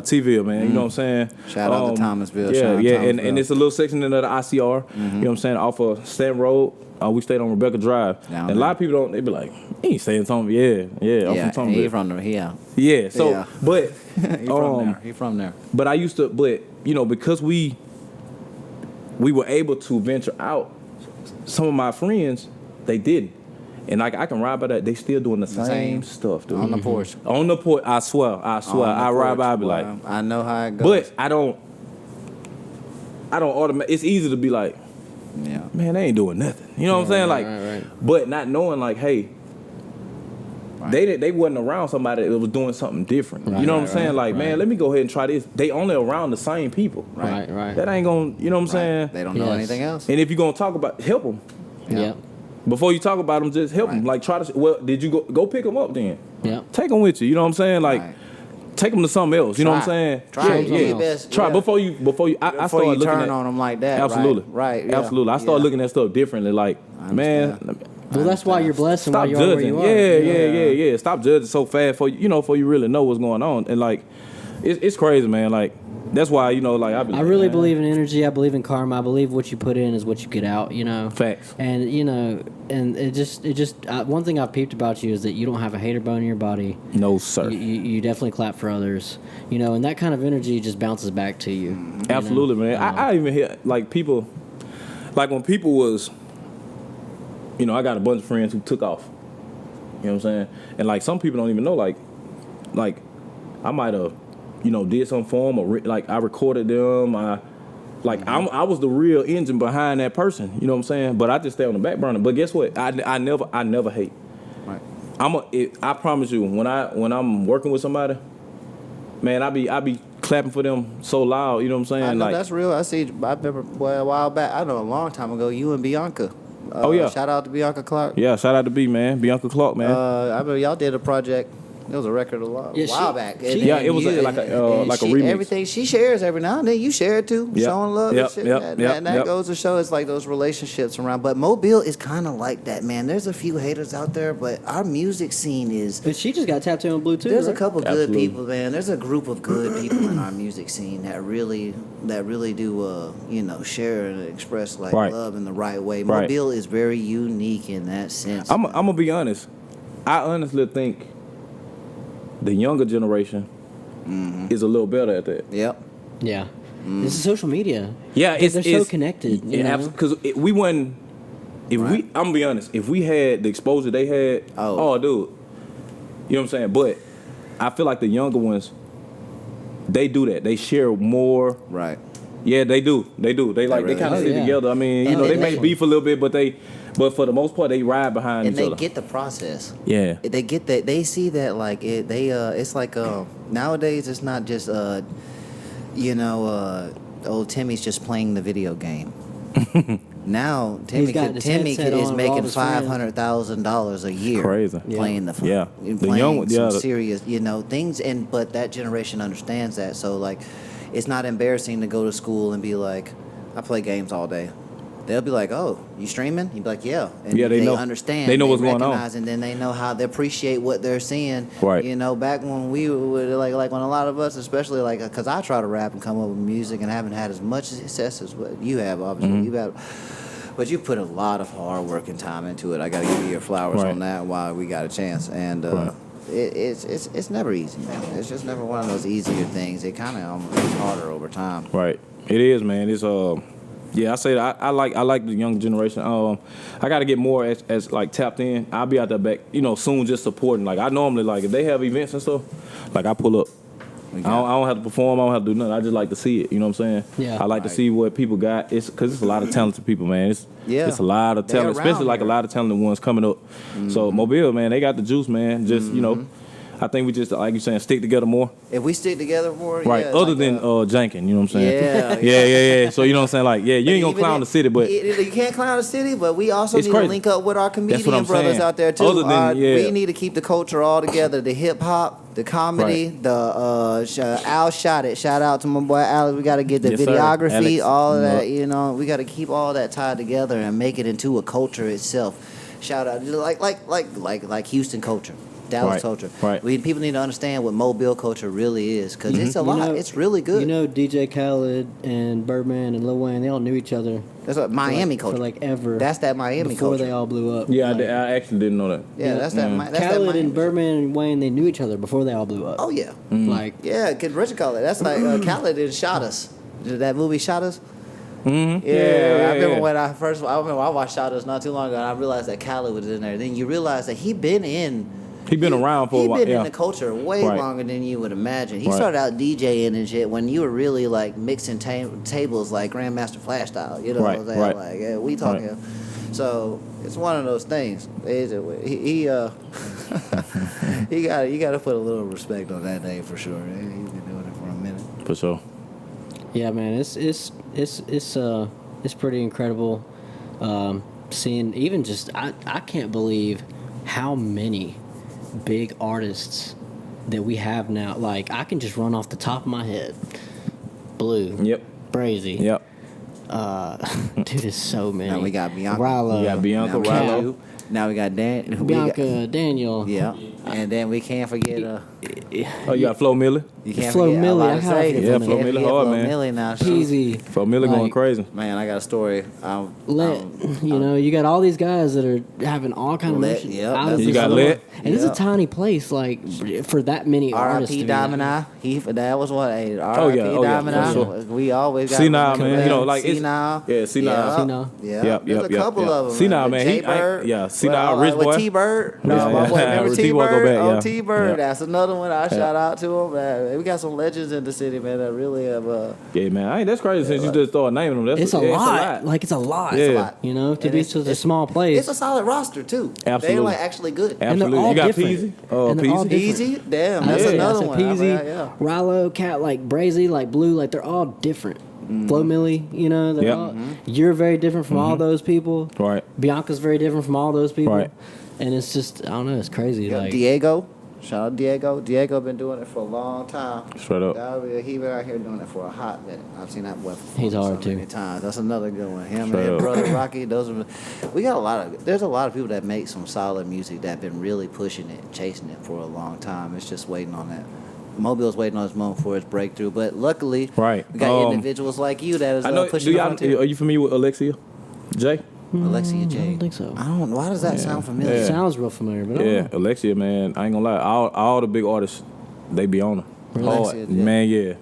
S3: T-ville, man. You know what I'm saying?
S2: Shout out to Thomasville.
S3: Yeah,
S2: Shout out
S3: yeah,
S2: Thomasville.
S3: and it's a little section of the ICR. You know what I'm saying? Off of Stanton Road. We stayed on Rebecca Drive.
S2: Down
S3: and a lot of people don't. They be like, he ain't saying Thomasville. Yeah, I'm
S2: yeah,
S3: from
S2: he
S3: Thomasville.
S2: from there. Yeah,
S3: Yeah. So,
S2: Yeah.
S3: but
S2: he from there. He from there.
S3: but I used to, because we were able to venture out, some of my friends, they didn't. And like I can ride by that, they still doing the same stuff, dude.
S2: On the porch.
S3: On the porch, I swear.
S2: On the
S3: I ride
S2: porch,
S3: by, I be
S2: boy.
S3: like,
S2: I know how it goes.
S3: but I don't automatically, it's easy to be like,
S2: yeah,
S3: man, they ain't doing nothing. You know what I'm saying? Like,
S1: right.
S3: but not knowing like, hey, they wasn't around somebody that was doing something different. You know what I'm saying? Like, man, let me go ahead and try this. They only around the same people.
S1: Right.
S3: That ain't gonna, you know what I'm saying?
S2: they don't know
S1: Yes.
S2: anything else.
S3: And if you're gonna talk about, help them.
S1: Yep.
S3: Before you talk about them, just help them. Like, try to. Well, did you go pick them up then?
S1: Yep.
S3: Take them with you. You know what I'm saying? Like,
S2: Right.
S3: take them to something else. You know what I'm saying?
S2: Try
S1: it. Do your
S2: best.
S3: Try
S2: Yeah.
S3: before you. I
S2: Before
S3: started
S2: you
S3: looking
S2: turn
S3: at,
S2: on them like that.
S3: Absolutely.
S2: Right. Yeah.
S3: Absolutely. I started looking at stuff differently. Like, man.
S2: understand.
S1: Well, that's why you're blessed and why
S3: Stop
S1: you are where
S3: judging.
S1: you are.
S3: Yeah. Stop judging so fast before you really know what's going on. And like, it's crazy, man. Like, that's why like
S1: I really believe in energy. I believe in karma. I believe what you put in is what you get out.
S3: Facts.
S1: And and it just one thing I've peeped about you is that you don't have a hater bone in your body.
S3: No, sir.
S1: You definitely clap for others. And that kind of energy just bounces back to you.
S3: Absolutely, man. I even hear like people, like when people was, I got a bunch of friends who took off. You know what I'm saying? And like some people don't even know, like I might have, did something for them, or like I recorded them. I was the real engine behind that person. You know what I'm saying? But I just stay on the back burner. But guess what? I never hate.
S2: Right.
S3: I promise you, when I'm working with somebody, man, I be clapping for them so loud. You know what I'm saying?
S2: I know
S3: like,
S2: that's real. I remember a while back. I know a long time ago. You and Bianca.
S3: Oh, yeah.
S2: Shout out to Bianca Clark.
S3: yeah, shout out to B, man, Bianca Clark, man.
S2: I remember y'all did a project It was a record a while back.
S3: It was like a remix.
S2: Everything she shares every now and then, you share it too. Showing love and shit. That goes to show it's like those relationships around. But Mobile is kind of like that, man. There's a few haters out there, but our music scene is.
S1: But she just got tapped in on Blue too.
S2: There's a couple good people, man. There's a group of good people in our music scene that really do, share and express like love in the right way. Mobile is very unique in that sense.
S3: I'm gonna be honest. I honestly think the younger generation is a little better at that.
S2: Yep.
S1: Yeah. This is social media.
S3: Yeah,
S1: they're so connected.
S3: Because we wasn't. I'm gonna be honest. If we had the exposure they had, dude, you know what I'm saying. But I feel like the younger ones, they do that. They share more.
S2: Right.
S3: Yeah, they do. They kind of sit together. I mean, they may beef a little bit, but for the most part, they ride behind each other.
S2: And they get the process.
S3: Yeah.
S2: They get that. They see that like it. It's like nowadays it's not just old Timmy's just playing the video game. Now Timmy is making $500,000 a year.
S3: Crazy.
S2: Playing the
S3: the young one,
S2: some serious things. But that generation understands that. So like, it's not embarrassing to go to school and be like, I play games all day. They'll be like, "Oh, you streaming?" You'd be like, "Yeah." And
S3: they know.
S2: Understand.
S3: They know what's going on.
S2: And then they know how they appreciate what they're seeing.
S3: Right.
S2: Back when we were like when a lot of us, especially like, because I try to rap and come up with music and haven't had as much success as what you have. Obviously, but you put a lot of hard work and time into it. I got to give you your flowers on that while we got a chance. And it's never easy, man. It's just never one of those easier things. It kind of almost gets harder over time.
S3: Right. It is, man. It's Yeah, I say that I like the young generation. I got to get more as like tapped in. I'll be out there back, soon, just supporting. Like I normally if they have events and stuff, like I pull up. I don't have to perform. I don't have to do nothing. I just like to see it. You know what I'm saying?
S1: Yeah.
S3: I like to see what people got. It's because it's a lot of talented people, man. It's a lot of talent, especially like a lot of talented ones coming up. So Mobile, man, they got the juice, man. Just I think we just, like you saying, stick together more.
S2: If we stick together more,
S3: right? Other than janking, you know what I'm saying?
S2: Yeah,
S3: yeah. So you know what I'm saying? Like, you ain't gonna clown the city, but
S2: you can't clown the city. But we also need to link up with our comedian brothers out there too. We need to keep the culture all together. The hip hop, the comedy, the Al shot it. Shout out to my boy Alex. We got to get the videography, all of that. We got to keep all that tied together and make it into a culture itself. Shout out, like Houston culture. Dallas culture. Right. People need to understand what Mobile culture really is, because it's a lot. It's really good.
S1: DJ Khaled and Birdman and Lil Wayne, they all knew each other.
S2: That's what Miami culture.
S1: For ever.
S2: That's that Miami
S1: before
S2: culture.
S1: Before they all blew up.
S3: Yeah, I actually didn't know that.
S2: Yeah, that's that. That's
S1: Khaled
S2: that
S1: and Birdman and Wayne, they knew each other before they all blew up.
S2: Oh yeah.
S1: Because
S2: Richard called it. That's like Khaled did Shot Us. Did that movie Shot Us?
S3: Mm-hmm.
S2: Yeah, I remember when I watched Shot Us not too long ago, and I realized that Khaled was in there. Then you realize that he'd been around for a while. He's been in the culture way longer than you would imagine. He started out DJing and shit when you were really like mixing tables like Grandmaster Flash style. You know what I'm saying? Like, we talking. Right. So it's one of those things. You got to put a little respect on that name for sure. He's been doing it for a minute.
S3: For sure.
S1: Yeah, man. It's pretty incredible. Seeing even just I can't believe how many big artists that we have now. Like, I can just run off the top of my head. Blue.
S3: Yep.
S1: Brazy.
S3: Yep.
S1: Dude, it's so many.
S2: Now we got Bianca.
S1: Rilo.
S3: We got Bianca, Rilo.
S2: Now we got
S1: Bianca, Daniel.
S2: Yeah. And then we can't forget
S3: you got Flo Millie.
S2: You can't
S1: Flo
S2: forget.
S1: Millie.
S2: I
S3: Flo Millie hard, man.
S2: Millie now.
S1: Peasy.
S3: Flo Millie going crazy.
S2: Man, I got a story.
S1: You got all these guys that are having all kind of
S2: Lit.
S1: Yep.
S3: You got Lit.
S1: And it's a tiny place, like, for that many artists.
S2: R.I.P. Diamond Eye. That was what. R.I.P. Diamond Eye.
S3: Sure.
S2: We always got.
S3: C-Now, man.
S2: C-Now.
S3: Yeah, C-Now.
S2: Yeah. There's a couple of them.
S3: C-Now, man.
S2: J-Bird.
S3: C-Now, Rich Boy.
S2: With T-Bird. No, my boy. Remember T-Bird? T-Bird. That's another one. I shout out to him. Man, we got some legends in the city, man, that really have.
S3: Yeah, man. That's crazy since you just started naming them.
S1: It's a lot. Like, it's a lot.
S3: Yeah.
S2: It's a lot.
S1: To be such a small place.
S2: It's a solid roster, too.
S3: Absolutely.
S2: They're actually good.
S3: Absolutely. You got Peasy.
S2: Peasy? Damn, that's another one.
S1: Peasy, Rilo, Cat, like Brazy, like Blue, like they're all different. Flo Millie, you're very different from all those people.
S3: Right.
S1: Bianca's very different from all those people.
S3: Right.
S1: And it's just, I don't know, it's crazy. Like
S2: Diego. Shout out Diego. Diego been doing it for a long time.
S3: Straight up.
S2: He been out here doing it for a hot minute. I've seen that boy perform
S1: He's hard,
S2: so many
S1: too.
S2: times. That's another good one. Him
S3: Straight
S2: and his
S3: up.
S2: brother Rocky. We got a lot of. There's a lot of people that make some solid music that been really pushing it, chasing it for a long time. It's just waiting on that. Mobile's waiting on his moment for his breakthrough, but luckily,
S3: Right.
S2: we got individuals like you that is
S3: I know.
S2: pushing the frontier.
S3: Are you familiar with Alexia J?
S2: Alexia J.
S1: I don't think so.
S2: I don't. Why does that sound familiar?
S1: It sounds real familiar, but I
S3: Yeah,
S1: don't know.
S3: Alexia, man. I ain't gonna lie. All the big artists, they be on her.
S2: Alexia
S3: Hard.
S2: J.
S3: Man, yeah.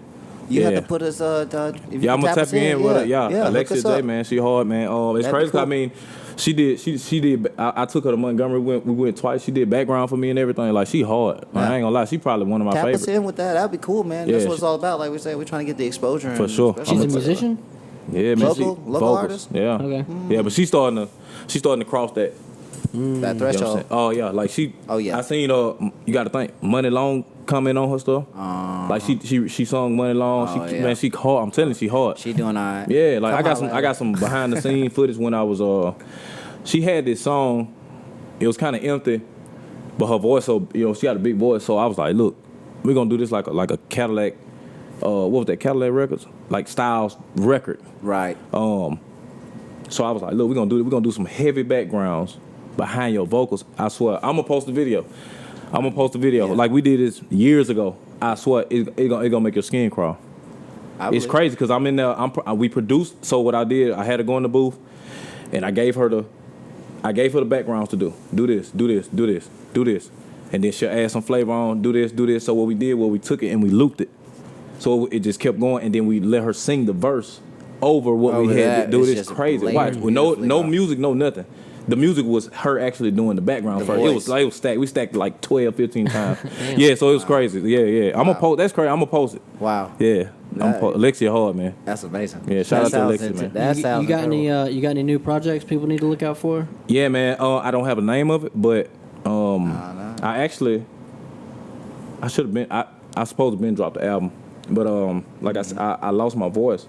S2: You have to put us. If you
S3: Yeah, I'm
S2: can
S3: gonna tap you in with her. Yeah,
S2: hook
S3: Alexia
S2: us
S3: J,
S2: up.
S3: man, she hard, man. It's
S2: That'd be
S3: crazy. 'Cause
S2: cool.
S3: I mean, she did. I took her to Montgomery. We went twice. She did background for me and everything. Like she hard. Like, I ain't gonna lie. She probably one of my
S2: Tap
S3: favorites.
S2: us in with that. That'd be cool, man.
S3: Yeah,
S2: That's what it's all about. Like we say, we're trying to get the exposure.
S3: For
S2: and
S3: sure.
S2: especially
S1: She's a
S2: with-
S1: musician?
S3: Yeah, man.
S2: Local
S3: vocals.
S2: artist?
S3: Yeah.
S1: Okay.
S3: Yeah, but she's starting to cross that.
S2: That
S3: You know what I'm
S2: threshold.
S3: saying? Oh yeah, like she.
S2: Oh, yeah.
S3: I seen you got to think Money Long comment on her stuff. Like she sung Money Long.
S2: Oh,
S3: She
S2: yeah.
S3: man, she hard. I'm telling you, she hard.
S2: She doing all right.
S3: Yeah, like
S2: Come
S3: I got some behind the scene footage when I was she had this song. It was kind of empty, but her voice, so she had a big voice. So I was like, look, we're gonna do this like a Cadillac. What was that, Cadillac Records? Like Styles record.
S2: Right.
S3: So I was like, look, we're gonna do some heavy backgrounds behind your vocals. I swear, I'm gonna post a video.
S2: Yeah.
S3: Like we did this years ago. I swear, it gonna make your skin crawl. It's crazy because I'm in there. We produced. So what I did, I had her go in the booth, and I gave her the backgrounds to do. Do this, and then she'll add some flavor on. Do this. So what we did, we took it and we looped it. So it just kept going, and then we let her sing the verse over what
S2: Over
S3: we had
S2: that,
S3: to do.
S2: it's
S3: This
S2: just
S3: crazy.
S2: layered
S3: Watch, with no
S2: beautifully, bro.
S3: music, no nothing. The music was her actually doing the background
S2: The
S3: first.
S2: voice.
S3: It was stacked. We stacked like 12, 15 times. Yeah, so it was crazy. Yeah. I'm gonna post. That's crazy. I'm gonna post it.
S2: Wow.
S3: Yeah, Alexia hard, man.
S2: That's amazing.
S3: Yeah, shout out to Alexia, man.
S2: That sounds
S1: You got
S2: incredible.
S1: any? You got any new projects people need to look out for?
S3: Yeah, man. I don't have a name of it, but
S2: Nah.
S3: I should have been. I supposed to been dropped the album, but like I said, I lost my voice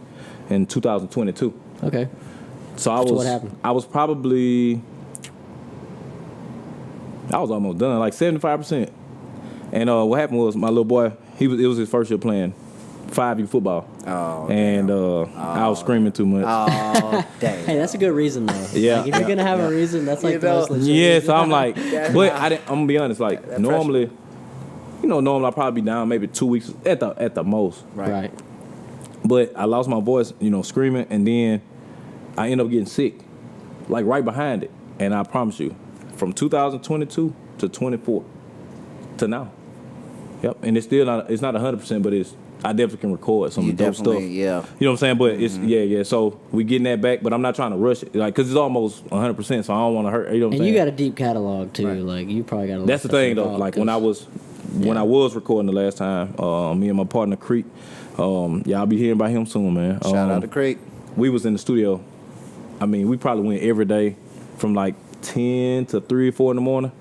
S3: in 2022.
S1: Okay.
S3: So
S1: what happened?
S3: I was almost done, like 75%. And what happened was my little boy, it was his first year playing 5U football.
S2: Oh,
S3: And I was screaming too much.
S2: Oh, dang.
S1: Hey, that's a good reason though.
S3: Yeah.
S1: Like, if you're gonna have a reason, that's like
S2: You
S1: the
S2: know,
S1: most legit.
S3: Yeah,
S1: reason.
S3: so I'm like,
S2: That's
S3: but
S2: not-
S3: I'm gonna be honest, like
S2: that
S3: normally I'll probably be down maybe 2 weeks at the most.
S1: Right.
S3: But I lost my voice, screaming, and then I ended up getting sick, like right behind it. And I promise you, from 2022 to 24 to now. Yep. And it's still not 100%, but I definitely can record some
S2: You
S3: dope stuff.
S2: definitely, yeah.
S3: You know what I'm saying? But it's yeah. So we getting that back, but I'm not trying to rush it, like, cause it's almost 100%. So I don't want to hurt. You know what I'm
S1: And
S3: saying?
S1: you got a deep catalog too.
S2: Right.
S1: Like you probably got a lot
S3: That's the
S1: of stuff
S3: thing though.
S1: involved,
S3: Like when I
S1: 'cause-
S3: was recording the last time, me and my partner Creek, y'all be hearing about him soon, man.
S2: Shout out to Creek.
S3: We was in the studio. I mean, we probably went every day from like 10 to 3 or 4 in the morning.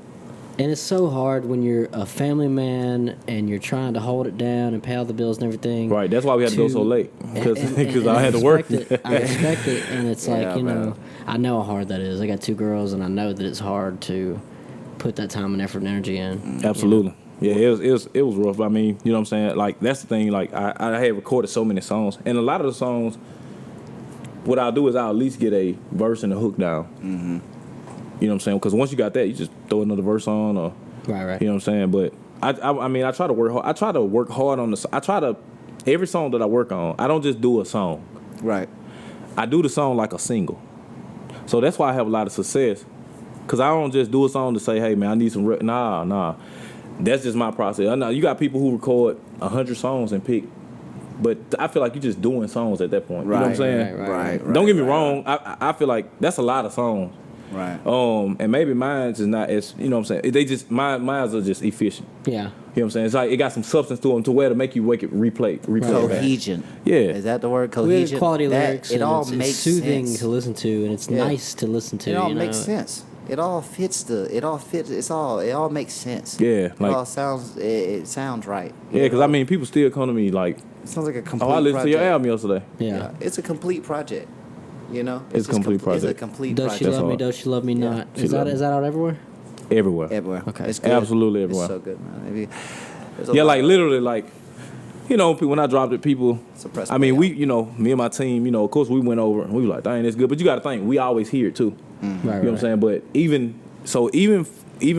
S1: And it's so hard when you're a family man and you're trying to hold it down and pay all the bills and everything.
S3: Right. That's why we had to go so late, because
S1: And
S3: I had to work.
S1: I respect it, and it's
S2: Yeah,
S1: like,
S2: man.
S1: I know how hard that is. I got 2 girls, and I know that it's hard to put that time and effort and energy in.
S3: Absolutely. Yeah, it was rough. I mean, you know what I'm saying? Like, that's the thing. Like, I had recorded so many songs, and a lot of the songs, what I'll do is I'll at least get a verse and a hook down. Mm-hmm. You know what I'm saying? Because once you got that, you just throw another verse on, or
S1: Right.
S3: you know what I'm saying? But I mean, I try to work hard. I try to work hard on every song that I work on. I don't just do a song.
S2: Right.
S3: I do the song like a single. So that's why I have a lot of success. Because I don't just do a song to say, hey, man, I need some... Nah. That's just my process. I know you got people who record 100 songs and pick. But I feel like you're just doing songs at that point. You know what I'm saying?
S2: Right.
S3: Don't get me wrong. I feel like that's a lot of songs.
S2: Right.
S3: And maybe mine's is not as... You know what I'm saying? They just... Mine's are just efficient.
S1: Yeah.
S3: You know what I'm saying? It's like it got some substance to them to where to make you replay it back.
S2: Cohesion.
S3: Yeah.
S2: Is that the word?
S1: We
S2: Cohesion.
S1: have quality
S2: That-
S1: lyrics.
S2: It
S1: and
S2: all
S1: it's
S2: makes
S1: soothing
S2: sense.
S1: to listen to, and it's
S2: Yeah.
S1: nice to listen to.
S2: It all
S1: you know?
S2: makes sense. It all fits. It all makes sense.
S3: Yeah,
S2: It
S3: like-
S2: all sounds. It sounds right.
S3: Yeah, because I mean, people still come to me like,
S2: It sounds like a complete.
S3: oh, I listened to your
S2: project.
S3: album yesterday.
S1: Yeah.
S2: It's a complete project. You know,
S3: It's a
S2: just
S3: complete
S2: It's a
S3: project.
S2: complete
S1: Does she
S2: project.
S3: That's
S1: love me?
S3: all.
S1: Does she love me
S2: Yeah.
S1: not?
S3: She
S1: Is
S3: love me.
S1: that out everywhere?
S3: Everywhere.
S2: Everywhere.
S1: Okay.
S2: It's good.
S3: Absolutely everywhere.
S2: It's so good, man.
S3: Yeah, like literally, like, you know, when I dropped it, people.
S2: Suppressed
S3: I mean,
S2: play
S3: we, you know, me and my team, you know, of course we went over and we were like, dang, it's good. But you got to think, we always hear it too.
S1: Right,
S3: You know what I'm saying? But even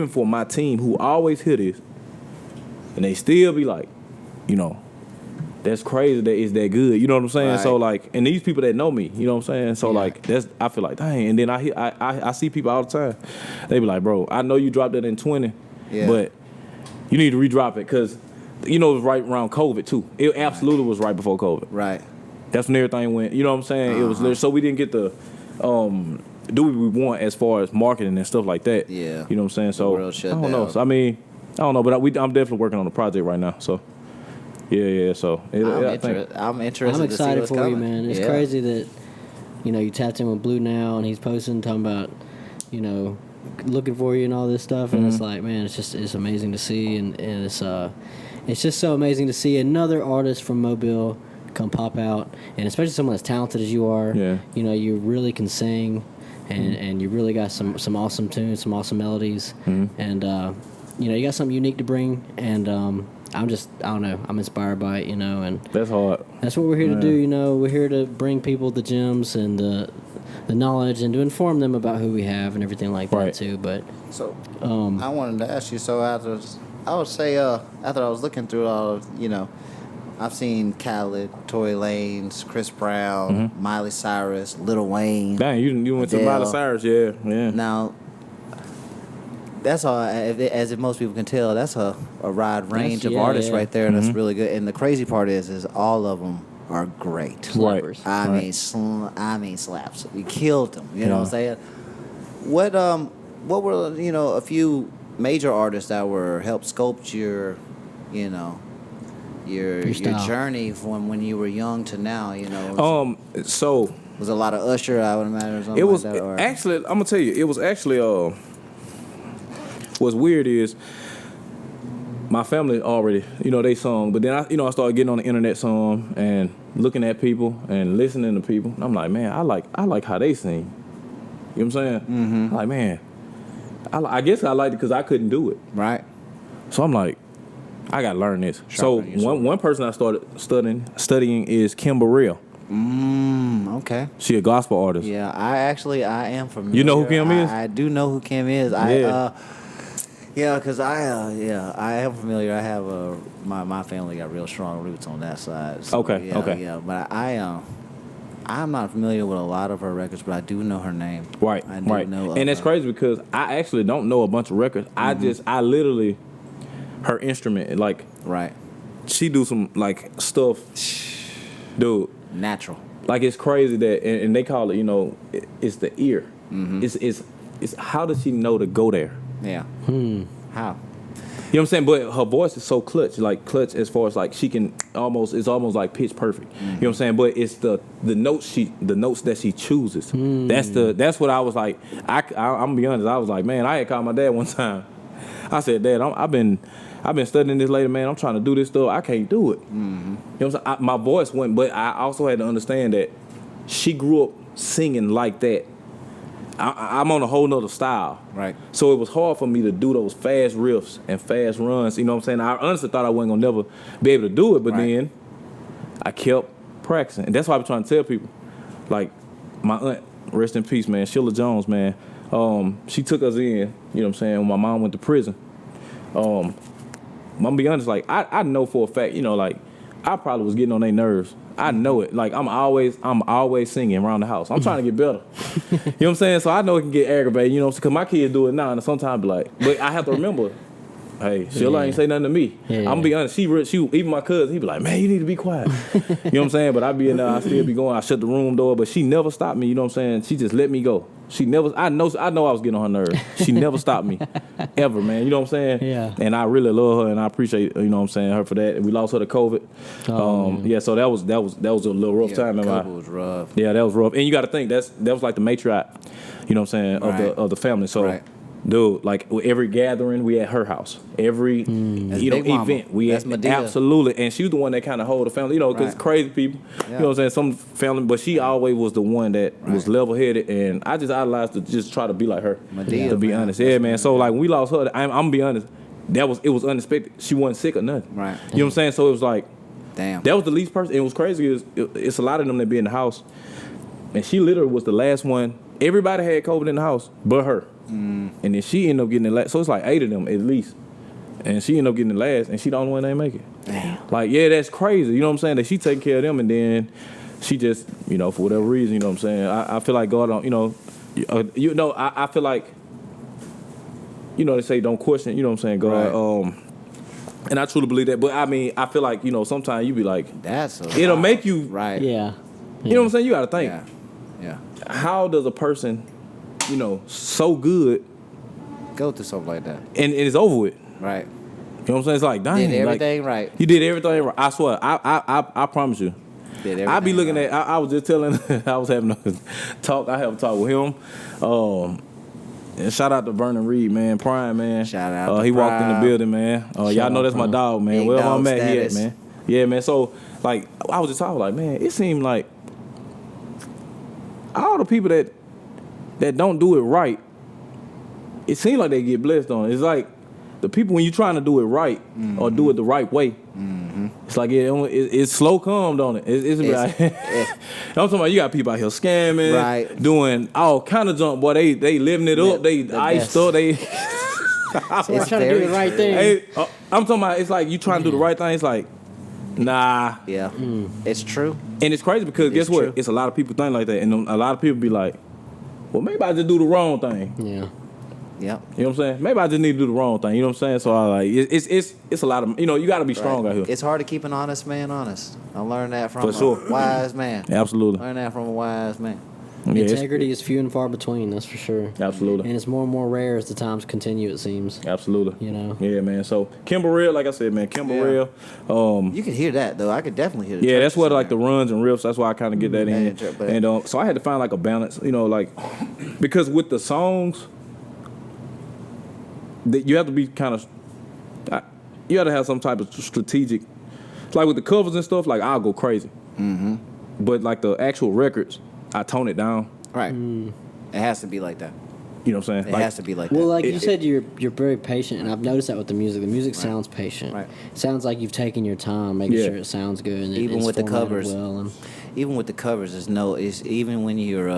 S3: for my team who always hear this, and they still be like, you know, that's crazy that it's that good. You know what I'm saying?
S2: Right.
S3: So like, and these people that know me, you know what I'm saying? So
S1: Yeah.
S3: like, I feel like, dang. And then I see people all the time. They be like, bro, I know you dropped it in 20, but you need to redrop it because, you know, it was right around COVID too. It absolutely was right before COVID.
S2: Right.
S3: That's when everything went. You know what I'm saying? It was so we didn't get the do what we want as far as marketing and stuff like that.
S2: Yeah.
S3: You know what I'm saying? So
S2: The world shut
S3: I don't know.
S2: down.
S3: So I mean, I don't know, but I'm definitely working on a project right now. So yeah. So
S2: I'm interested.
S1: I'm
S2: to see
S1: excited
S2: what's
S1: for
S2: coming.
S1: you, man. It's crazy that, you know, you tapped in with Blue now and he's posting, talking about, you know, looking for you and all this stuff. And it's like, man, it's amazing to see. And it's just so amazing to see another artist from Mobile come pop out. And especially someone as talented as you are.
S3: Yeah.
S1: You know, you really can sing and you really got some awesome tunes, some awesome melodies. And, you know, you got something unique to bring. And, I don't know, I'm inspired by it, you know, and
S3: that's hard.
S1: that's what we're here to do, you know. We're here to bring people the gems and the knowledge and to inform them about who we have and everything like that too. But
S2: so I wanted to ask you. So after I was looking through all of, you know, I've seen Khaled, Tory Lanez, Chris Brown, Miley Cyrus, Lil Wayne.
S3: Dang, you went to
S2: Adele.
S3: Miley Cyrus, yeah.
S2: Now, that's all. As if most people can tell, that's a wide range of artists right there. That's really good. And the crazy part is all of them are great.
S1: Slappers.
S2: I mean, slaps. We killed them. You know what I'm saying? What were, you know, a few major artists that helped sculpt your, you know, your journey from when you were young to now? You know.
S3: So
S2: was a lot of Usher, I would imagine, or something
S3: it was
S2: like that. Or?
S3: actually. I'm gonna tell you, it was actually what's weird is my family already, you know, they sung, but then I started getting on the internet some and looking at people and listening to people. And I'm like, man, I like how they sing. You know what I'm saying? I'm like, man, I guess I liked it because I couldn't do it.
S2: Right.
S3: So I'm like, I gotta learn this. So one person I started studying is Kim Burrell.
S2: Okay.
S3: She a gospel artist.
S2: Yeah, I am familiar.
S3: You know who Kim is?
S2: I do know who Kim is. Yeah, because I am familiar. I have my family got real strong roots on that side. So,
S3: Okay.
S2: Yeah, but I'm not familiar with a lot of her records, but I do know her name.
S3: Right.
S2: I do know.
S3: And it's crazy because I actually don't know a bunch of records. I literally her instrument, like,
S2: right.
S3: She do some like stuff, dude.
S2: Natural.
S3: Like, it's crazy that, and they call it, you know, it's the ear. It's how does she know to go there?
S2: Yeah. How?
S3: You know what I'm saying? But her voice is so clutch as far as like she can it's almost like pitch perfect. You know what I'm saying? But it's the notes that she chooses. That's what I was like. I'm gonna be honest. I was like, man, I had called my dad one time. I said, Dad, I've been studying this lady, man. I'm trying to do this stuff. I can't do it. You know what I'm saying? My voice went, but I also had to understand that she grew up singing like that. I'm on a whole nother style.
S2: Right.
S3: So it was hard for me to do those fast riffs and fast runs. You know what I'm saying? I honestly thought I wasn't going to never be able to do it, but then I kept practicing. And that's why I'm trying to tell people. Like, my aunt, rest in peace, man, Sheila Jones, man. She took us in, you know what I'm saying, when my mom went to prison. I'm going to be honest, like, I know for a fact, you know, like, I probably was getting on their nerves. I know it. Like, I'm always singing around the house. I'm trying to get better. You know what I'm saying? So I know it can get aggravated, you know, because my kids do it now, and sometimes be like, but I have to remember, hey, Sheila ain't say nothing to me.
S1: Yeah.
S3: I'm going to be honest. She even my cousin, he be like, man, you need to be quiet. You know what I'm saying? But I be in there, I still be going. I shut the room door, but she never stopped me. You know what I'm saying? She just let me go. She never. I know I was getting on her nerves. She never stopped me, ever, man. You know what I'm saying?
S1: Yeah.
S3: And I really love her, and I appreciate, you know what I'm saying, her for that. We lost her to COVID. Yeah. So that was a little rough time.
S2: COVID was rough.
S3: Yeah, that was rough. And you got to think that was like the matriarch, you know what I'm saying, of the family. So Dude, like every gathering, we at her house. Every event, we
S2: That's
S3: at
S2: Madea.
S3: absolutely. And she was the one that kind of hold the family, because
S2: Right.
S3: crazy people.
S2: Yeah.
S3: You know what I'm saying? Some family, but she always was the one that was level headed, and I just idolized to just try to be like her.
S2: Madea,
S3: to be
S2: man.
S3: honest,
S2: That's
S3: yeah, man.
S2: what
S3: So
S2: it
S3: like when we lost her, I'm gonna be honest. It was unexpected. She wasn't sick or nothing.
S2: Right.
S3: You know what I'm saying? So it was like,
S2: Damn.
S3: that was the least person. It was crazy. It's a lot of them that be in the house, and she literally was the last one. Everybody had COVID in the house, but her. And then she ended up getting the last. So it's like 8 of them at least, and she ended up getting the last, and she the only one that ain't make it.
S2: Damn.
S3: Like, yeah, that's crazy. You know what I'm saying? That she taking care of them, and then she just, for whatever reason, you know what I'm saying? I feel like God don't, I feel like, they say don't question. You know what I'm saying? God.
S2: Right.
S3: And I truly believe that. But I mean, I feel like, sometimes you be like, it'll
S2: wild.
S3: make you,
S2: Right.
S1: Yeah.
S3: you know what I'm saying? You got to think.
S2: Yeah.
S3: How does a person, so good,
S2: Go through something like that.
S3: and it's over with?
S2: Right.
S3: You know what I'm saying? It's like, dang.
S2: Did everything
S3: like,
S2: right.
S3: You did everything right. I swear. I promise you.
S2: Did everything
S3: I be looking
S2: right.
S3: at. I was just telling. I was having a talk. I have a talk with him. And shout out to Vernon Reed, man. Prime, man.
S2: Shout out to
S3: he walked in the
S2: Prime.
S3: building, man. Y'all know that's my dog, man.
S2: Big
S3: Well,
S2: dog
S3: I'm at here,
S2: status.
S3: man. Yeah, man. So, like, I was just talking, like, man, it seemed like all the people that don't do it right, it seems like they get blessed on it. It's like the people when you're trying to do it right or do it the right way. It's like it's slow come, don't it? It's like, I'm talking about you got people out here scamming,
S2: Right.
S3: doing all kind of junk. Boy, they living it up. They
S2: the
S3: iced
S2: best.
S3: up. They.
S1: We're trying to do the right thing.
S3: Hey, I'm talking about. It's like you trying to do the right thing. It's like, nah.
S2: Yeah. It's true.
S3: And it's crazy because guess what?
S2: true.
S3: It's a lot of people think like that, and a lot of people be like, well, maybe I just do the wrong thing.
S1: Yeah.
S2: Yep.
S3: You know what I'm saying? Maybe I just need to do the wrong thing. You know what I'm saying? So I like it's a lot of you got to be strong
S2: Right.
S3: out here.
S2: It's hard to keep an honest man honest. I learned that from
S3: For sure.
S2: a wise man.
S3: Absolutely.
S2: Learned that from a wise man.
S3: Yeah,
S1: Integrity is few and far between, that's for sure.
S3: Absolutely.
S1: And it's more and more rare as the times continue, it seems.
S3: Absolutely.
S1: Yeah,
S3: man. So Kimberell, like I said, man, Kimberell.
S2: You can hear that though. I could definitely hear the
S3: Yeah, that's
S2: churches
S3: what
S2: in
S3: like the
S2: there.
S3: runs and riffs. That's why I kind of get that in.
S2: but-
S3: And so I had to find like a balance, like because with the songs, that you have to be kind of, you have to have some type of strategic, like with the covers and stuff. Like I'll go crazy, but like the actual records, I tone it down.
S2: Right. It has to be like that.
S3: You know what I'm saying?
S2: It has to be like
S1: Well,
S2: that.
S1: like you said, you're very patient, and I've noticed that with the music. The music sounds patient.
S2: Right.
S1: It sounds like you've taken your time, making
S3: Yeah.
S1: sure it sounds good. And
S2: Even
S1: it's
S2: with the
S1: formatted
S2: covers.
S1: well, and
S2: Even with the covers, it's even when you're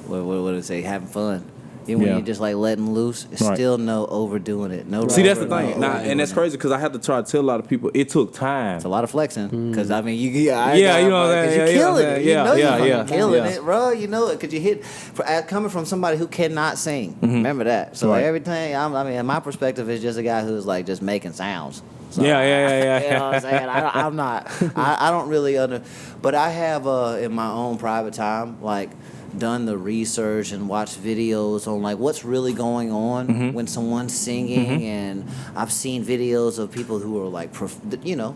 S2: what did it say, having fun. Even when
S3: Yeah.
S2: you're just like letting loose, it's
S3: Right.
S2: still no overdoing it. No.
S3: See, that's the
S2: over- no
S3: thing. Nah,
S2: overdoing
S3: and that's
S2: it.
S3: crazy because I had to try to tell a lot of people it took time.
S2: It's a lot of flexing because I mean you
S3: Yeah, you know what I'm saying?
S2: you're
S3: Yeah, you know what
S2: killing
S3: I'm
S2: it.
S3: saying?
S2: You
S3: Yeah,
S2: know
S3: yeah,
S2: you're
S3: yeah,
S2: fucking killing
S3: yeah.
S2: it, bro. You know it because you hit coming from somebody who cannot sing. Remember that. So
S3: Right.
S2: everything. I mean, my perspective is just a guy who's like just making sounds. So,
S3: Yeah.
S2: You know what I'm saying? I'm not. I don't really but I have in my own private time like done the research and watched videos on like what's really going on when someone's singing, and I've seen videos of people who are like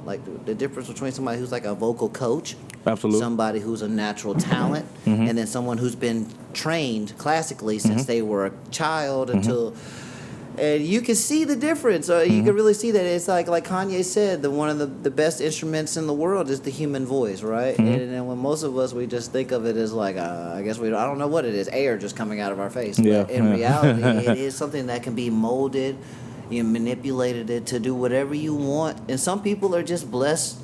S2: like the difference between somebody who's like a vocal coach,
S3: Absolutely.
S2: somebody who's a natural talent, and then someone who's been trained classically since they were a child until. And you can see the difference. You can really see that it's like Kanye said, one of the best instruments in the world is the human voice, right? And then when most of us, we just think of it as like, I guess I don't know what it is, air just coming out of our face.
S3: Yeah.
S2: But in reality, it is something that can be molded, manipulated it to do whatever you want. And some people are just blessed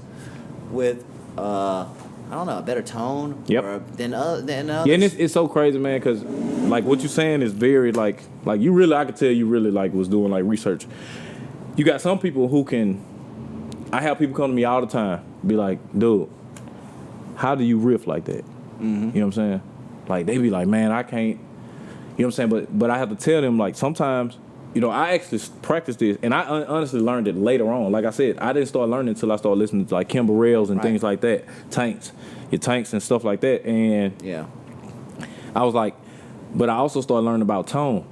S2: with, I don't know, a better tone than others.
S3: Yeah, and it's so crazy, man, because like what you're saying is very like you really, I could tell you really like was doing like research. You got some people who can. I have people come to me all the time, be like, dude, how do you riff like that? You know what I'm saying? Like they be like, man, I can't. You know what I'm saying? But I have to tell them like sometimes. I actually practiced this, and I honestly learned it later on. Like I said, I didn't start learning until I started listening to like Kimberells and things like that, your tanks and stuff like that. And I was like, but I also started learning about tone.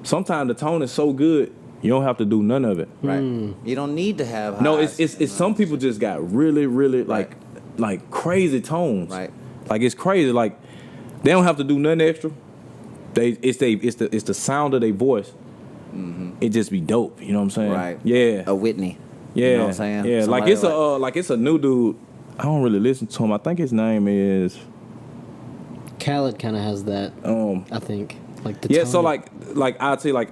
S3: Sometimes the tone is so good, you don't have to do none of it.
S2: Right. You don't need to have.
S3: No,
S2: highs.
S3: it's some people just got really, really like crazy tones.
S2: Right.
S3: Like it's crazy. Like they don't have to do nothing extra. it's the sound of their voice. It just be dope. You know what I'm saying?
S2: Right.
S3: Yeah.
S2: A Whitney.
S3: Yeah.
S2: You know what I'm saying?
S3: Yeah.
S2: Somebody
S3: Like it's a new dude. I don't really listen to him. I think his name is.
S1: Khaled kind of has that. I think like the
S3: Yeah.
S1: tone.
S3: So like I'd say like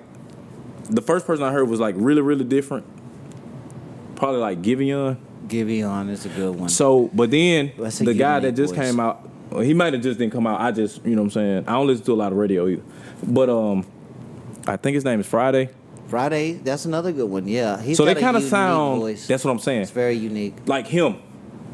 S3: the first person I heard was like really really different. Probably like Giveon.
S2: Giveon is a good one.
S3: So, but then
S2: That's a
S3: the guy that
S2: unique
S3: just
S2: voice.
S3: came out, well, he might have just didn't come out. I just, you know what I'm saying? I don't listen to a lot of radio either. But I think his name is Friday.
S2: Friday, that's another good one. Yeah, he's
S3: So
S2: got
S3: they
S2: a
S3: kind of
S2: unique
S3: sound,
S2: voice.
S3: that's what I'm saying.
S2: It's very unique.
S3: Like him.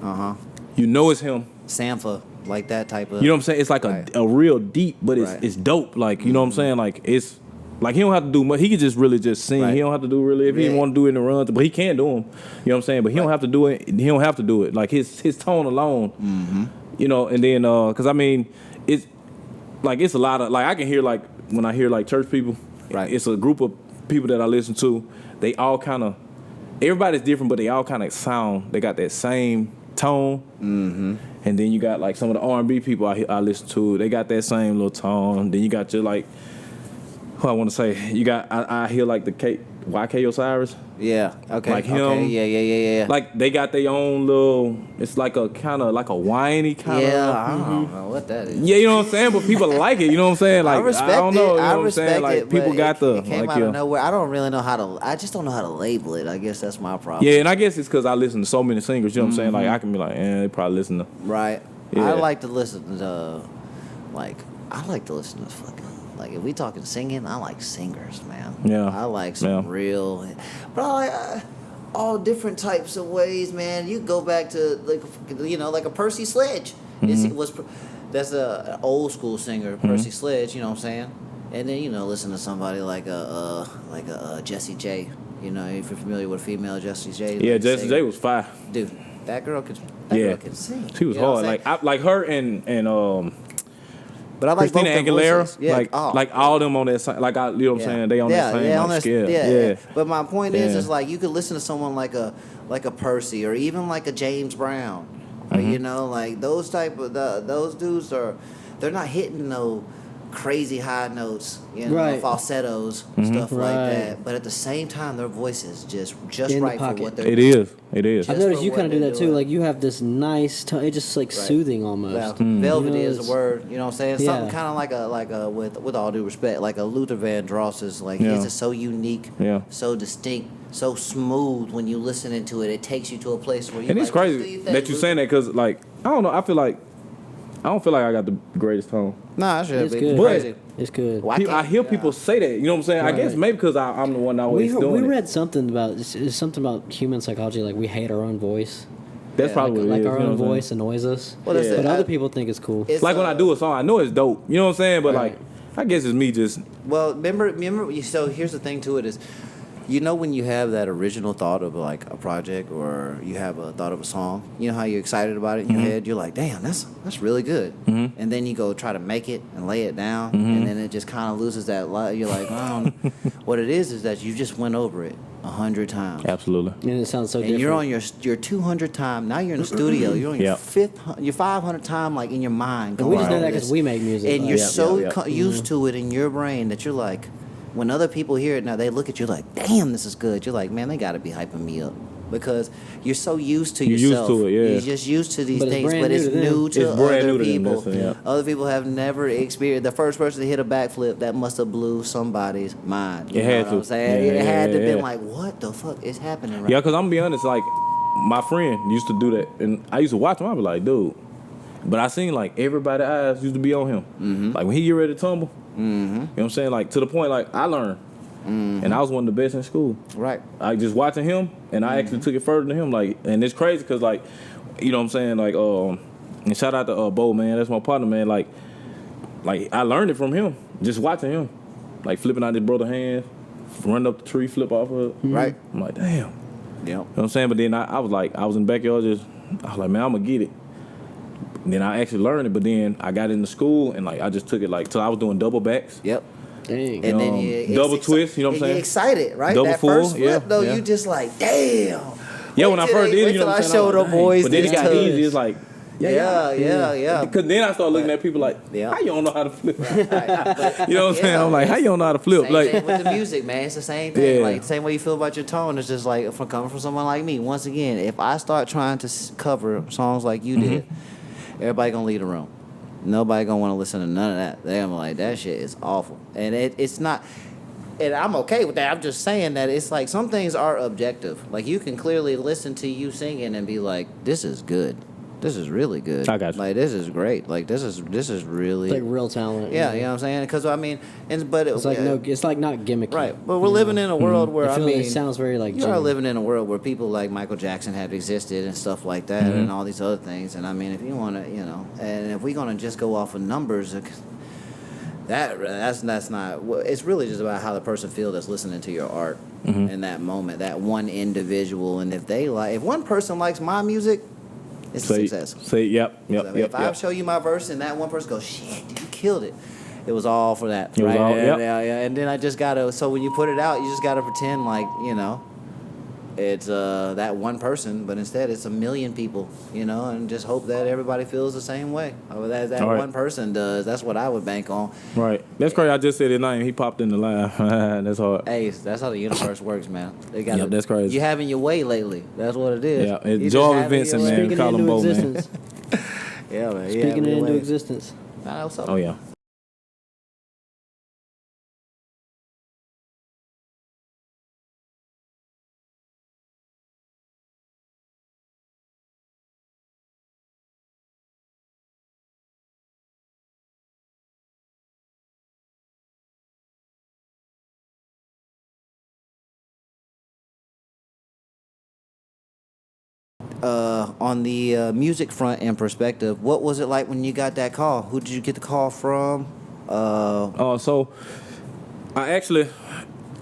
S2: Uh-huh.
S3: You know it's him.
S2: Sampha, like that type of.
S3: You know what I'm saying? It's like
S2: Right.
S3: a real deep, but
S2: Right.
S3: it's dope. Like, you know what I'm saying? Like, it's, like he don't have to do much. He could just really just sing.
S2: Right.
S3: He don't have to do really, if he
S2: Yeah.
S3: want to do it in the runs, but he can do them. You know what I'm saying? But he don't have to do it. He don't have to do it. Like his tone alone, you know, and then, cause I mean, it's like, it's a lot of, like I can hear like, when I hear like church people,
S2: Right.
S3: it's a group of people that I listen to. They all kind of, everybody's different, but they all kind of sound, they got that same tone. And then you got like some of the R&B people I listen to, they got that same little tone. Then you got your like, who I want to say, you got, I hear like the YK Osiris.
S2: Yeah. Okay.
S3: Like him.
S2: Okay. Yeah.
S3: Like they got their own little, it's like a kind of like a whiny kind of.
S2: Yeah, I don't know what that is.
S3: Yeah, you know what I'm saying? But people like it, you know what I'm saying? Like,
S2: I respect
S3: don't know,
S2: it.
S3: you know
S2: I
S3: what I'm
S2: respect
S3: saying? Like
S2: it.
S3: people
S2: but
S3: got the,
S2: it came
S3: like,
S2: out
S3: yeah.
S2: of nowhere. I don't really know how to. I just don't know how to label it. I guess that's my problem.
S3: Yeah, and I guess it's because I listen to so many singers, you know what I'm saying? Like I can be like, they probably listen to.
S2: Right.
S3: Yeah.
S2: I like to listen to, I like to listen to fucking. Like if we talking singing, I like singers, man.
S3: Yeah.
S2: I like some real, but I like all different types of ways, man. You go back to like a Percy Sledge. That's a old school singer, Percy Sledge. You know what I'm saying? And then listen to somebody like a Jessie J. You know, if you're familiar with female Jessie J.
S3: Yeah,
S2: like
S3: Jessie
S2: singer.
S3: J was fire.
S2: Dude, that girl could sing.
S3: She was
S2: You know
S3: hard.
S2: what I'm
S3: Like her and
S2: But I like
S3: Christina
S2: both their
S3: Aguilera,
S2: voices. Yeah.
S3: like all them on that side, like you know what I'm saying? They on that same
S2: on
S3: like,
S2: that-
S3: scale.
S2: Yeah. But my point
S3: Yeah.
S2: is like you could listen to someone like a Percy or even like a James Brown, or, like those type of those dudes they're not hitting no crazy high notes,
S1: Right.
S2: falsettos, stuff like that. But at the same time, their voice is just
S1: In the
S2: right for
S1: pocket.
S2: what they're
S3: It
S2: doing.
S3: is. It is.
S1: I've
S2: just
S1: noticed
S2: for
S1: you
S2: what
S1: kind of do
S2: they're
S1: that too.
S2: doing.
S1: Like you have this nice tone. It's just like soothing almost.
S2: Well,
S3: Hmm.
S2: velvety
S1: You know,
S2: is a
S1: it's-
S2: word. You know what I'm saying? Something
S1: Yeah.
S2: kind of like a with all due respect, like a Luther Vandross is like
S3: Yeah.
S2: he's just so unique,
S3: Yeah.
S2: so distinct, so smooth. When you listen into it, it takes you to a place where you.
S3: And it's
S2: like,
S3: crazy
S2: "What do you think,
S3: that you're
S2: Luther?"
S3: saying that because, like, I don't know. I don't feel like I got the greatest tone.
S2: Nah, that should
S1: It's
S2: be
S1: good.
S2: crazy.
S1: It's good.
S2: Why
S3: I
S2: can't-
S3: hear people say that. You know what I'm saying? I guess
S1: Right.
S3: maybe because I'm the one that always
S1: We
S3: doing it.
S1: read something about it's something about human psychology. Like we hate our own voice.
S3: That's
S2: Yeah,
S3: probably what it
S1: Like
S3: is.
S1: our
S3: you know
S1: own
S3: what I'm saying?
S1: voice annoys us.
S2: Well, that's
S3: Yeah.
S2: it.
S1: But
S2: I-
S1: other people think it's cool.
S2: it's,
S3: Like when I do a song, I know it's dope. You know what I'm saying? But
S1: Right.
S3: like, I guess it's me just.
S2: Well, remember. So here's the thing to it is, when you have that original thought of like a project or you have a thought of a song, you know how you're excited about it in your head. You're like, damn, that's really good. And then you go try to make it and lay it down, and then it just kind of loses that light. You're like, what it is that you just went over it 100 times.
S3: Absolutely.
S1: And it sounds so
S2: And
S1: different.
S2: you're on your 200 time. Now you're in the studio. You're on your
S3: Yeah.
S2: your 500 time, like in your mind.
S1: And we
S2: going
S1: just know
S2: over
S1: that because
S2: this.
S1: we make music.
S2: And
S1: Like,
S2: you're
S3: Yeah,
S2: so
S3: yeah, yeah.
S2: used to it in your brain that you're like, when other people hear it now, they look at you like, damn, this is good. You're like, man, they got to be hyping me up. Because you're so used to
S3: You're used
S2: yourself.
S3: to it, yeah.
S2: You're just used to these
S1: But it's
S2: things,
S1: brand
S2: but
S1: new
S2: it's
S1: to them.
S2: new to
S3: It's brand
S2: other
S3: new to them,
S2: people.
S3: that's it, yeah.
S2: Other people have never experienced. The first person to hit a backflip, that must have blew somebody's mind. You
S3: It
S2: know
S3: had
S2: what
S3: to.
S2: I'm saying?
S3: Yeah,
S2: it had to
S3: yeah,
S2: been
S3: yeah.
S2: like, what the fuck is happening right
S3: Yeah, because I'm going to be honest, like, my friend used to do that. And I used to watch him. I'd be like, dude. But I seen, like, everybody's eyes used to be on him. Like, when he get ready to tumble, you know what I'm saying? Like, to the point, like, I learned. And I was one of the best in school.
S2: Right.
S3: I just watching him, and I actually took it further than him. Like, and it's crazy because, like, you know what I'm saying? Like, and shout out to Bo, man. That's my partner, man. Like I learned it from him, just watching him. Like, flipping out his brother's hands, run up the tree, flip off of it.
S2: Right.
S3: I'm like, damn. You
S2: Yep.
S3: know what I'm saying? But then I was like, I was in the backyard I was like, man, I'm going to get it. And then I actually learned it, but then I got into school, and, like, I just took it, like, till I was doing double backs.
S2: Yep.
S1: Dang.
S2: And then
S3: double twist, you know what I'm saying?
S2: You're excited, right?
S3: Double
S2: that
S3: full,
S2: first flip,
S3: yeah,
S2: though,
S3: yeah.
S2: you just like, damn.
S3: Yeah, when I first did it, you know what I'm saying?
S2: I showed
S3: was
S2: them
S3: like,
S2: boys
S3: but then
S2: this
S3: it got
S2: touch.
S3: easy. It's like,
S2: Yeah.
S3: Because then I started looking at people like,
S2: Yeah.
S3: how you don't know how to flip?
S2: Right. But,
S3: You know what I'm saying? I'm like, how you don't know how to flip?
S2: Same
S3: Like,
S2: thing with the music, man. It's the same thing.
S3: Yeah.
S2: Like the same way you feel about your tone. It's just like from coming from someone like me. Once again, if I start trying to cover songs like you did, everybody gonna leave the room. Nobody gonna want to listen to none of that. They're gonna be like, that shit is awful, and it's not. And I'm okay with that. I'm just saying that it's like some things are objective. Like you can clearly listen to you singing and be like, this is good. This is really good.
S3: I got you.
S2: Like this is great. Like this is really
S1: It's like real talent.
S2: yeah. You know what I'm saying? Because I mean, but
S1: It's like it's like not gimmicky.
S2: right. But we're living in a world where
S1: I feel
S2: mean,
S1: it sounds very like
S2: you are
S1: genuine.
S2: living in a world where people like Michael Jackson have existed and stuff like that, and all these other things. And I mean, if you want to, you know, and if we're gonna just go off of numbers, that's not. It's really just about how the person feels that's listening to your art in that moment. That one individual, and if one person likes my music, it's a success.
S3: Yep.
S2: If I show you my verse and that one person goes, shit, dude, you killed it. It was all for that,
S3: It was
S2: right?
S3: all- yep.
S2: Yeah. And then I just gotta. So when you put it out, you just gotta pretend like you know, it's that one person, but instead it's a million people, you know, and just hope that everybody feels the same way. Or that
S3: All right.
S2: one person does. That's what I would bank on.
S3: Right. That's crazy. I just said his name. He popped in the line. That's hard.
S2: Hey, that's how the universe works, man. They got.
S3: Yep, that's crazy.
S2: You having your way lately. That's what it is.
S3: Yeah,
S2: You
S3: it's
S2: just
S3: Jarvis
S2: having
S3: Vincent,
S2: your way.
S3: man.
S1: Speaking
S3: Call
S1: it
S3: them
S1: into
S3: both, man.
S1: existence.
S2: Yeah, man. You
S1: Speaking
S2: having
S1: it
S2: your
S1: into
S2: way.
S1: existence.
S2: Nah, what's up?
S3: Oh, yeah.
S2: On the music front and perspective, what was it like when you got that call? Who did you get the call from?
S3: So I actually,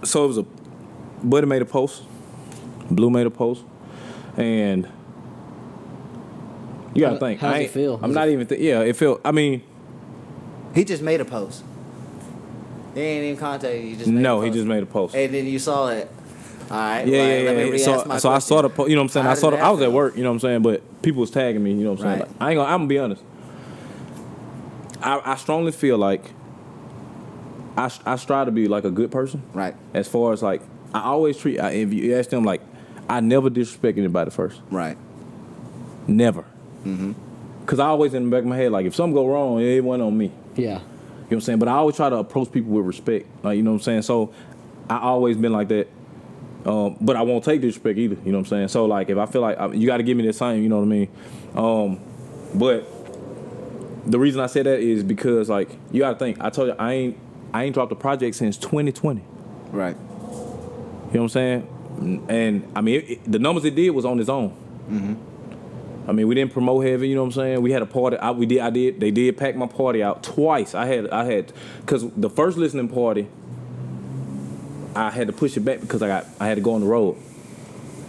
S3: so it was Buddy made a post, Blue made a post, and you gotta think.
S1: How's it feel?
S3: I'm not even. Yeah, it felt. I mean,
S2: He just made a post. He ain't even contacted you. He just made a
S3: no,
S2: post.
S3: he just made a post.
S2: And then you saw it. All right.
S3: Yeah,
S2: right, let me
S3: yeah.
S2: re-ask my
S3: So I saw the post. You know what I'm saying?
S2: How
S3: I
S2: did that
S3: I was at
S2: feel?
S3: work. You know what I'm saying? But people was tagging me. You know what I'm saying?
S2: Right.
S3: Like, I'm gonna be honest. I strongly feel like I strive to be like a good person.
S2: Right.
S3: As far as like, I always treat. If you ask them, like, I never disrespect anybody first.
S2: Right.
S3: Never. Cause I always in the back of my head, like, if something go wrong, it wasn't on me.
S1: Yeah.
S3: You know what I'm saying? But I always try to approach people with respect. Like, you know what I'm saying? So I always been like that. But I won't take disrespect either. You know what I'm saying? So like, if I feel like you got to give me the same, you know what I mean? But the reason I say that is because like, you got to think. I told you I ain't dropped a project since 2020.
S2: Right.
S3: You know what I'm saying? And I mean, the numbers it did was on its own. I mean, we didn't promote heavy. You know what I'm saying? We had a party. They did pack my party out twice. I had, because the first listening party, I had to push it back because I had to go on the road.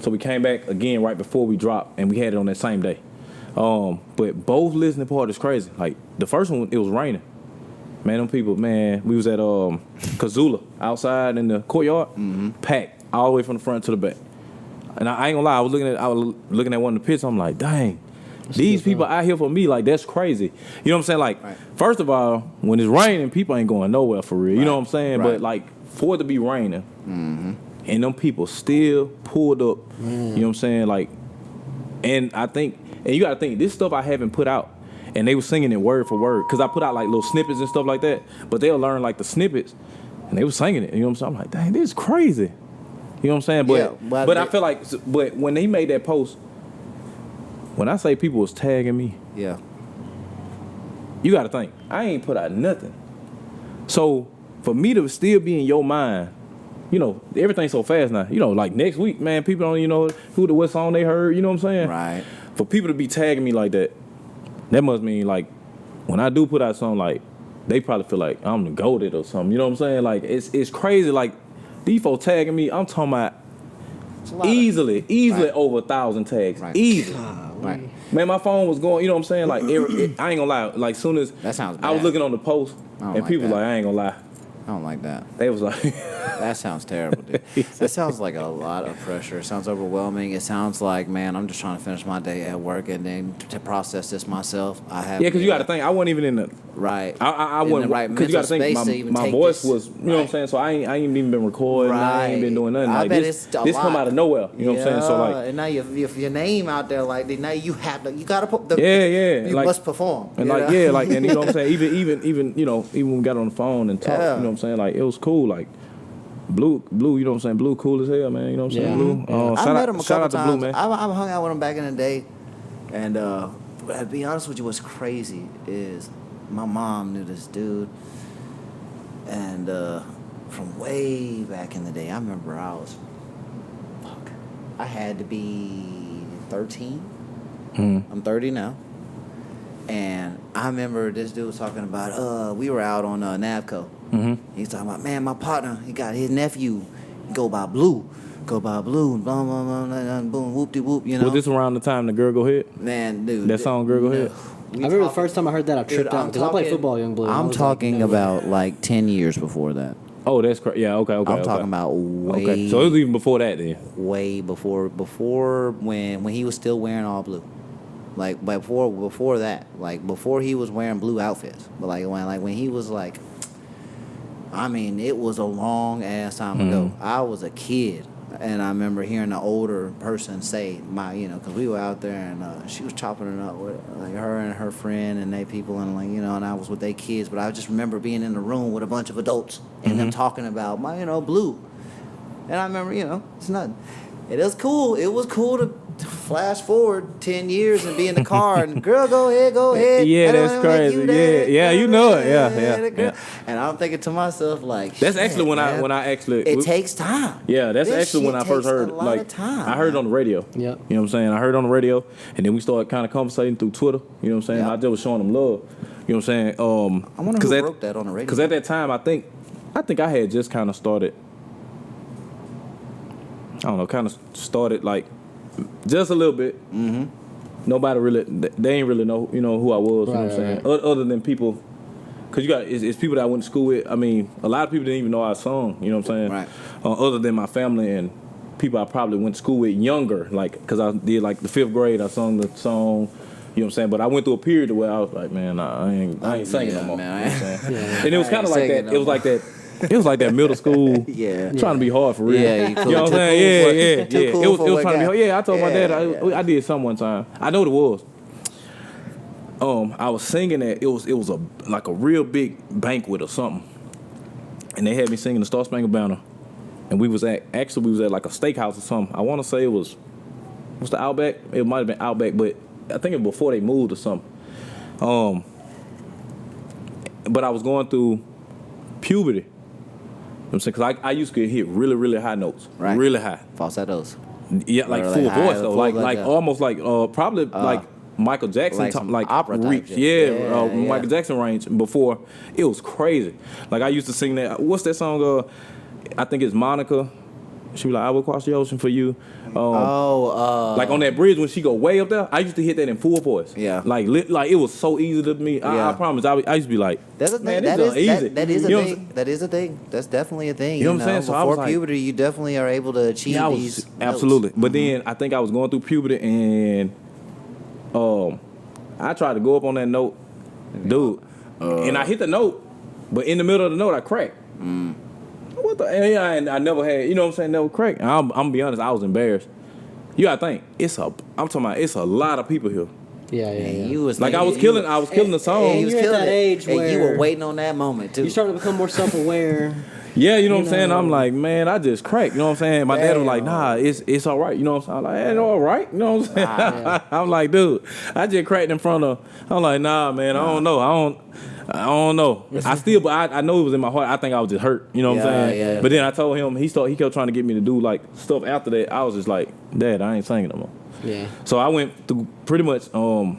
S3: So we came back again right before we dropped, and we had it on that same day. But both listening parties crazy. Like the first one, it was raining. Man, them people, man, we was at Kazula outside in the courtyard, packed all the way from the front to the back. And I ain't gonna lie, I was looking at one of the pictures. I'm like, dang, these people out here for me, like that's crazy. You know what I'm saying? Like, first of all, when it's raining, people ain't going nowhere for real. You know what I'm saying?
S2: Right.
S3: But like, for it to be raining, and them people still pulled up. You know what I'm saying? Like, and I think, and you gotta think, this stuff I haven't put out, and they were singing it word for word, cause I put out like little snippets and stuff like that. But they'll learn like the snippets, and they were singing it. You know what I'm saying? I'm like, dang, this is crazy. You know what I'm saying? But
S2: Yeah,
S3: but I feel like, but when they made that post, when I say people was tagging me,
S2: Yeah.
S3: you got to think, I ain't put out nothing. So for me to still be in your mind, you know, everything's so fast now. You know, like next week, man, people don't even know what song they heard. You know what I'm saying?
S2: Right.
S3: For people to be tagging me like that must mean like when I do put out something, like they probably feel like I'm the goated or something. You know what I'm saying? Like it's crazy. Like these folks tagging me, I'm talking about easily
S2: Right.
S3: over 1,000 tags.
S2: Right.
S3: Easily.
S2: Right.
S3: Man, my phone was going, you know what I'm saying? Like, I ain't gonna lie. Like, soon as
S2: That sounds
S3: I was
S2: bad.
S3: looking on the post,
S2: I don't
S3: and
S2: like
S3: people
S2: that.
S3: like, I ain't gonna lie.
S2: I don't like that.
S3: They was like,
S2: That sounds terrible, dude. That sounds like a lot of pressure. It sounds overwhelming. It sounds like, man, I'm just trying to finish my day at work and then to process this myself. I have.
S3: yeah, because you got to think, I wasn't even in the
S2: right.
S3: I
S2: in the
S3: wasn't
S2: right
S3: because you got to
S2: mental space to
S3: think
S2: even
S3: my
S2: take
S3: voice
S2: this.
S3: was, you know what I'm saying. So I ain't even been recording. I ain't been doing nothing.
S2: I
S3: Like
S2: bet
S3: this,
S2: it's a
S3: this come
S2: lot.
S3: out of nowhere. You know what I'm saying. So like,
S2: and now your name out there, like now you have to, you gotta put the you
S3: like,
S2: must perform.
S3: And like, and you know what I'm saying. Even you know, even when we got on the phone and talk, you know what I'm saying. Like it was cool. Like Blue, you know what I'm saying. Blue, cool as hell, man. You know what I'm saying. Blue.
S2: I met him a couple
S3: out to
S2: times.
S3: Blue, man.
S2: I hung out with him back in the day, and but to be honest with you, what's crazy is my mom knew this dude, and from way back in the day, I remember I had to be 13. I'm 30 now. And I remember this dude was talking about, we were out on Navco. He's talking about, man, my partner, he got his nephew, go by Blue, and blah, blah, blah, blah, blah, boom, whoop-de-whoop, you know.
S3: Was this around the time the Girl Go Ahead?
S2: Man, dude.
S3: That song, Girl Go Ahead?
S1: I remember the first time I heard that, I tripped out because I played football, Young Blue.
S2: I'm talking about like 10 years before that.
S3: Oh, that's crazy. Yeah, okay.
S2: I'm talking about way.
S3: Okay, so it was even before that then.
S2: Way before when he was still wearing all blue, like before that, like before he was wearing blue outfits, but when he was like, I mean, it was a long ass time ago. I was a kid, and I remember hearing an older person say, because we were out there and she was chopping it up with like her and her friend and they people and and I was with their kids, but I just remember being in the room with a bunch of adults and them talking about Blue, and I remember it's nothing. It was cool. It was cool to flash forward 10 years and be in the car and girl, go ahead.
S3: Yeah, that's crazy. Yeah, you know it. Yeah.
S2: And I'm thinking to myself like,
S3: that's actually when I actually.
S2: It takes time.
S3: Yeah, that's
S2: This
S3: actually when I first heard
S2: a lot of time,
S3: I heard it on the radio.
S1: Yep.
S3: You know what I'm saying? I heard it on the radio, and then we started kind of conversating through Twitter. You know what I'm saying?
S2: Yep.
S3: I just was showing them love. You know what I'm saying?
S2: I wonder who broke that on the radio.
S3: Because at that time, I think I had just kind of started. I don't know, kind of started like just a little bit. Nobody really, they ain't really know, who I was. You know what I'm saying? Other than people, because it's people that I went to school with. I mean, a lot of people didn't even know I sung. You know what I'm saying?
S2: Right.
S3: Other than my family and people I probably went to school with younger, like because I did like the 5th grade, I sung the song. You know what I'm saying? But I went through a period where I was like, man, I ain't singing no more.
S2: Man,
S3: you know what I'm saying? And it was kind of like that. It was like that. It was like that middle school, trying to be hard for real.
S2: Yeah,
S3: you know what I'm saying? Yeah. It was trying to be hard. Yeah, I told my dad I did some one time. I know what it was. I was singing at it was like a real big banquet or something, and they had me singing the Star Spangled Banner, and we was at like a steakhouse or something. I want to say it was the Outback. It might have been Outback, but I think it was before they moved or something. But I was going through puberty. You know what I'm saying? Because I used to hit really, really high notes.
S2: Right.
S3: Really high.
S2: Falsettos.
S3: Yeah, like full voice, though. Like almost like probably like Michael Jackson,
S2: like opera type shit.
S3: Yeah, Michael Jackson range before. It was crazy. Like I used to sing that. What's that song? I think it's Monica. She be like, I will cross the ocean for you. Like on that bridge when she go way up there, I used to hit that in full voice.
S2: Yeah.
S3: Like it was so easy to me. I promise. I used to be like,
S2: that's a thing.
S3: Man,
S2: That is a
S3: thing.
S2: That is a thing. That's definitely a thing.
S3: You know what I'm saying? So
S2: before puberty, you definitely are able to achieve these
S3: absolutely.
S2: notes.
S3: But then I think I was going through puberty and I tried to go up on that note, dude, and I hit the note, but in the middle of the note I cracked. What the? And I never had, you know what I'm saying, never cracked. I'm gonna be honest, I was embarrassed. You gotta think, I'm talking about it's a lot of people here.
S1: Yeah.
S2: You was
S3: Like I was killing the song.
S2: You was
S1: You're at
S2: killing
S1: that
S2: it.
S1: age
S2: And you
S1: where
S2: were waiting on that moment too.
S1: You're starting to become more self-aware.
S3: Yeah, you know what I'm saying? I'm like, man, I just cracked. You know what I'm saying? My dad was like, nah, it's all right. You know what I'm saying? I'm like, it's all right. You know what I'm saying? I'm like, dude, I just cracked in front of. I'm like, nah, man, I don't know. I don't know. But I know it was in my heart. I think I was just hurt. You know what I'm saying?
S2: Yeah.
S3: But then I told him, he kept trying to get me to do like stuff after that. I was just like, Dad, I ain't singing no more.
S1: Yeah.
S3: So I went through pretty much all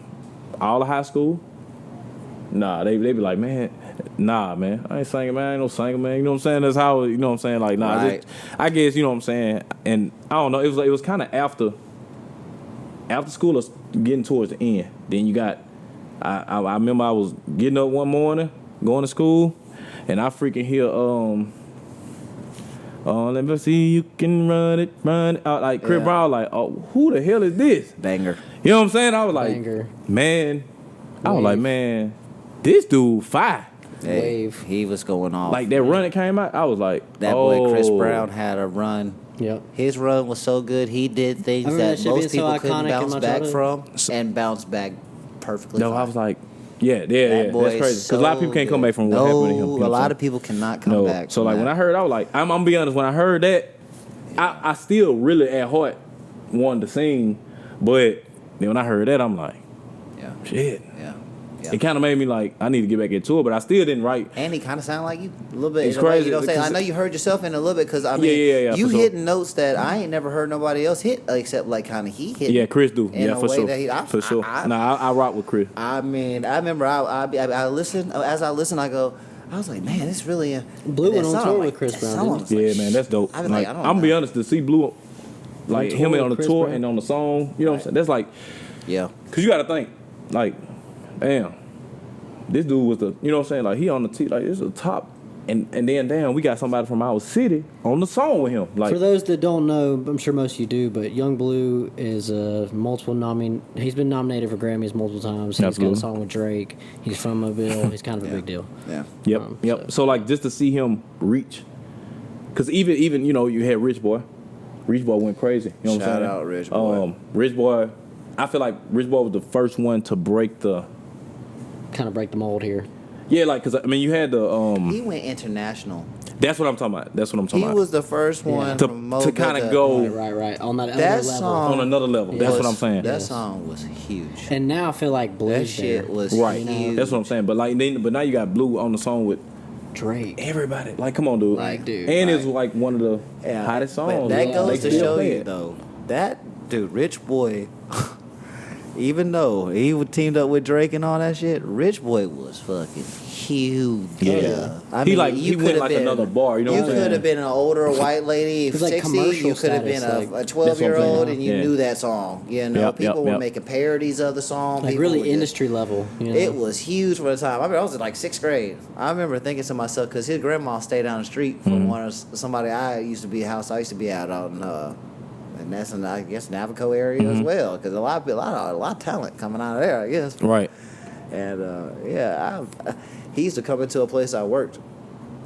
S3: of high school. Nah, they be like, man, nah, man, I ain't singing, man. I ain't no singer, man. You know what I'm saying? That's how, you know what I'm saying? Like, nah,
S2: Right.
S3: I guess, you know what I'm saying? And I don't know, it was kind of after school or getting towards the end. Then you got, I remember I was getting up one morning, going to school, and I freaking hear let me see, you can run it out like Chris Brown, like, oh, who the hell is this?
S2: Banger.
S3: You know what I'm saying? I was like,
S1: Banger.
S3: man, I was like, man, this dude fire.
S2: Hey,
S1: Wave.
S2: he was going off.
S3: Like that run that came out, I was like,
S2: That boy Chris Brown had a run.
S1: Yep.
S2: His run was so good. He did things
S1: remember
S2: that
S1: that shit being
S2: most
S1: so
S2: people
S1: iconic
S2: couldn't
S1: in
S2: bounce
S1: my
S2: back
S1: childhood.
S2: from, and bounce back perfectly.
S3: No,
S2: fine.
S3: I was like, yeah,
S2: That boy
S3: that's crazy. Because a lot of people can't come back from what happened to him. You know
S2: a
S3: what I'm
S2: lot
S3: saying?
S2: of people cannot come back.
S3: So
S2: from
S3: like
S2: that.
S3: when I heard, I was like, I'm gonna be honest. When I heard that, I still really at heart wanted to sing, but then when I heard that, I'm like,
S2: yeah,
S3: shit.
S2: yeah.
S3: It kind of made me like I need to get back into it, but I still didn't write.
S2: And he kind of sounded like you a little bit.
S3: It's
S2: in a way,
S3: crazy,
S2: you know what I'm saying? I
S3: because-
S2: know you heard yourself in a little bit because I mean,
S3: Yeah,
S2: you
S3: for sure.
S2: hitting notes that I ain't never heard nobody else hit except like kind of he hit.
S3: Yeah, Chris do.
S2: in
S3: Yeah,
S2: a
S3: for
S2: way
S3: sure.
S2: that
S3: For sure. I rock with Chris.
S2: I mean, I remember I listened as I listened. I go, I was like, man, it's really a
S1: Blue went
S2: that
S1: on
S2: song,
S1: tour
S2: like,
S1: with Chris
S2: that
S1: Brown,
S2: song
S1: didn't
S2: was
S3: Yeah,
S2: like,
S3: man, that's dope.
S2: I was
S3: Like,
S2: like, I don't
S3: I'm gonna be
S2: know.
S3: honest, to see Blue, like
S1: tour
S3: him
S1: with
S3: on the
S1: Chris
S3: tour
S1: Brown?
S3: and on the song, you know what I'm saying? That's like,
S2: Yeah,
S3: cause you gotta think, like, damn, this dude was the, you know what I'm saying? Like he on the like this is the top, and then damn, we got somebody from our city on the song with him. Like,
S1: For those that don't know, I'm sure most of you do, but Young Blue is a multiple he's been nominated for Grammys multiple times. He's
S3: Absolutely.
S1: got a song with Drake. He's from Mobile. He's kind of a big deal.
S2: yeah.
S3: Yep. So like just to see him reach, cause even you know you had Rich Boy went crazy. You know what I'm
S2: Shout
S3: saying?
S2: out Rich Boy.
S3: Rich Boy, I feel like Rich Boy was the first one to break the.
S1: Kind of break the mold here.
S3: Yeah, like, cause I mean, you had the
S2: He went international.
S3: That's what I'm talking about.
S2: He was the first one
S3: to
S2: from Mobile
S3: kind of go
S1: Right. On that
S2: That
S1: other level.
S2: song
S3: on another level. That's what I'm saying.
S2: That
S1: Yes.
S2: song was huge.
S1: And now I feel like
S2: That
S1: Blue's
S2: shit
S1: there.
S2: was
S3: Right.
S2: huge.
S3: That's what I'm saying. But like, but now you got Blue on the song with
S1: Drake.
S3: everybody. Like, come on, dude.
S1: Like, dude,
S3: And
S2: like-
S3: it's like one of the hottest
S2: But
S3: songs.
S2: that
S1: Yeah.
S2: goes
S3: They
S2: to
S3: still
S2: show
S3: play
S2: you
S3: it.
S2: though, that dude, Rich Boy, even though he would teamed up with Drake and all that shit, Rich Boy was fucking huge.
S3: Yeah.
S2: I
S3: He
S2: mean,
S3: like-
S2: you
S3: he went
S2: could have
S3: like
S2: been
S3: another bar, you know
S2: You
S3: what I'm
S2: could
S3: saying?
S2: have been an older white lady,
S1: was like
S2: 60. You
S1: commercial
S2: could have been
S1: status, like-
S2: a 12-year-old,
S3: saying.
S2: and you
S3: Yeah.
S2: knew that song. You know,
S3: Yep,
S2: people
S3: yep.
S2: were making parodies of the song.
S1: Like
S2: People were
S1: really
S2: just-
S1: industry level. You know?
S2: It was huge for the time. I remember I was in like 6th grade. I remember thinking to myself, because his grandma stayed down the street from one of somebody I used to be out on, and that's in, I guess, Navajo area as well. Because a lot of talent coming out of there, I guess.
S3: Right.
S2: And he used to come into a place I worked.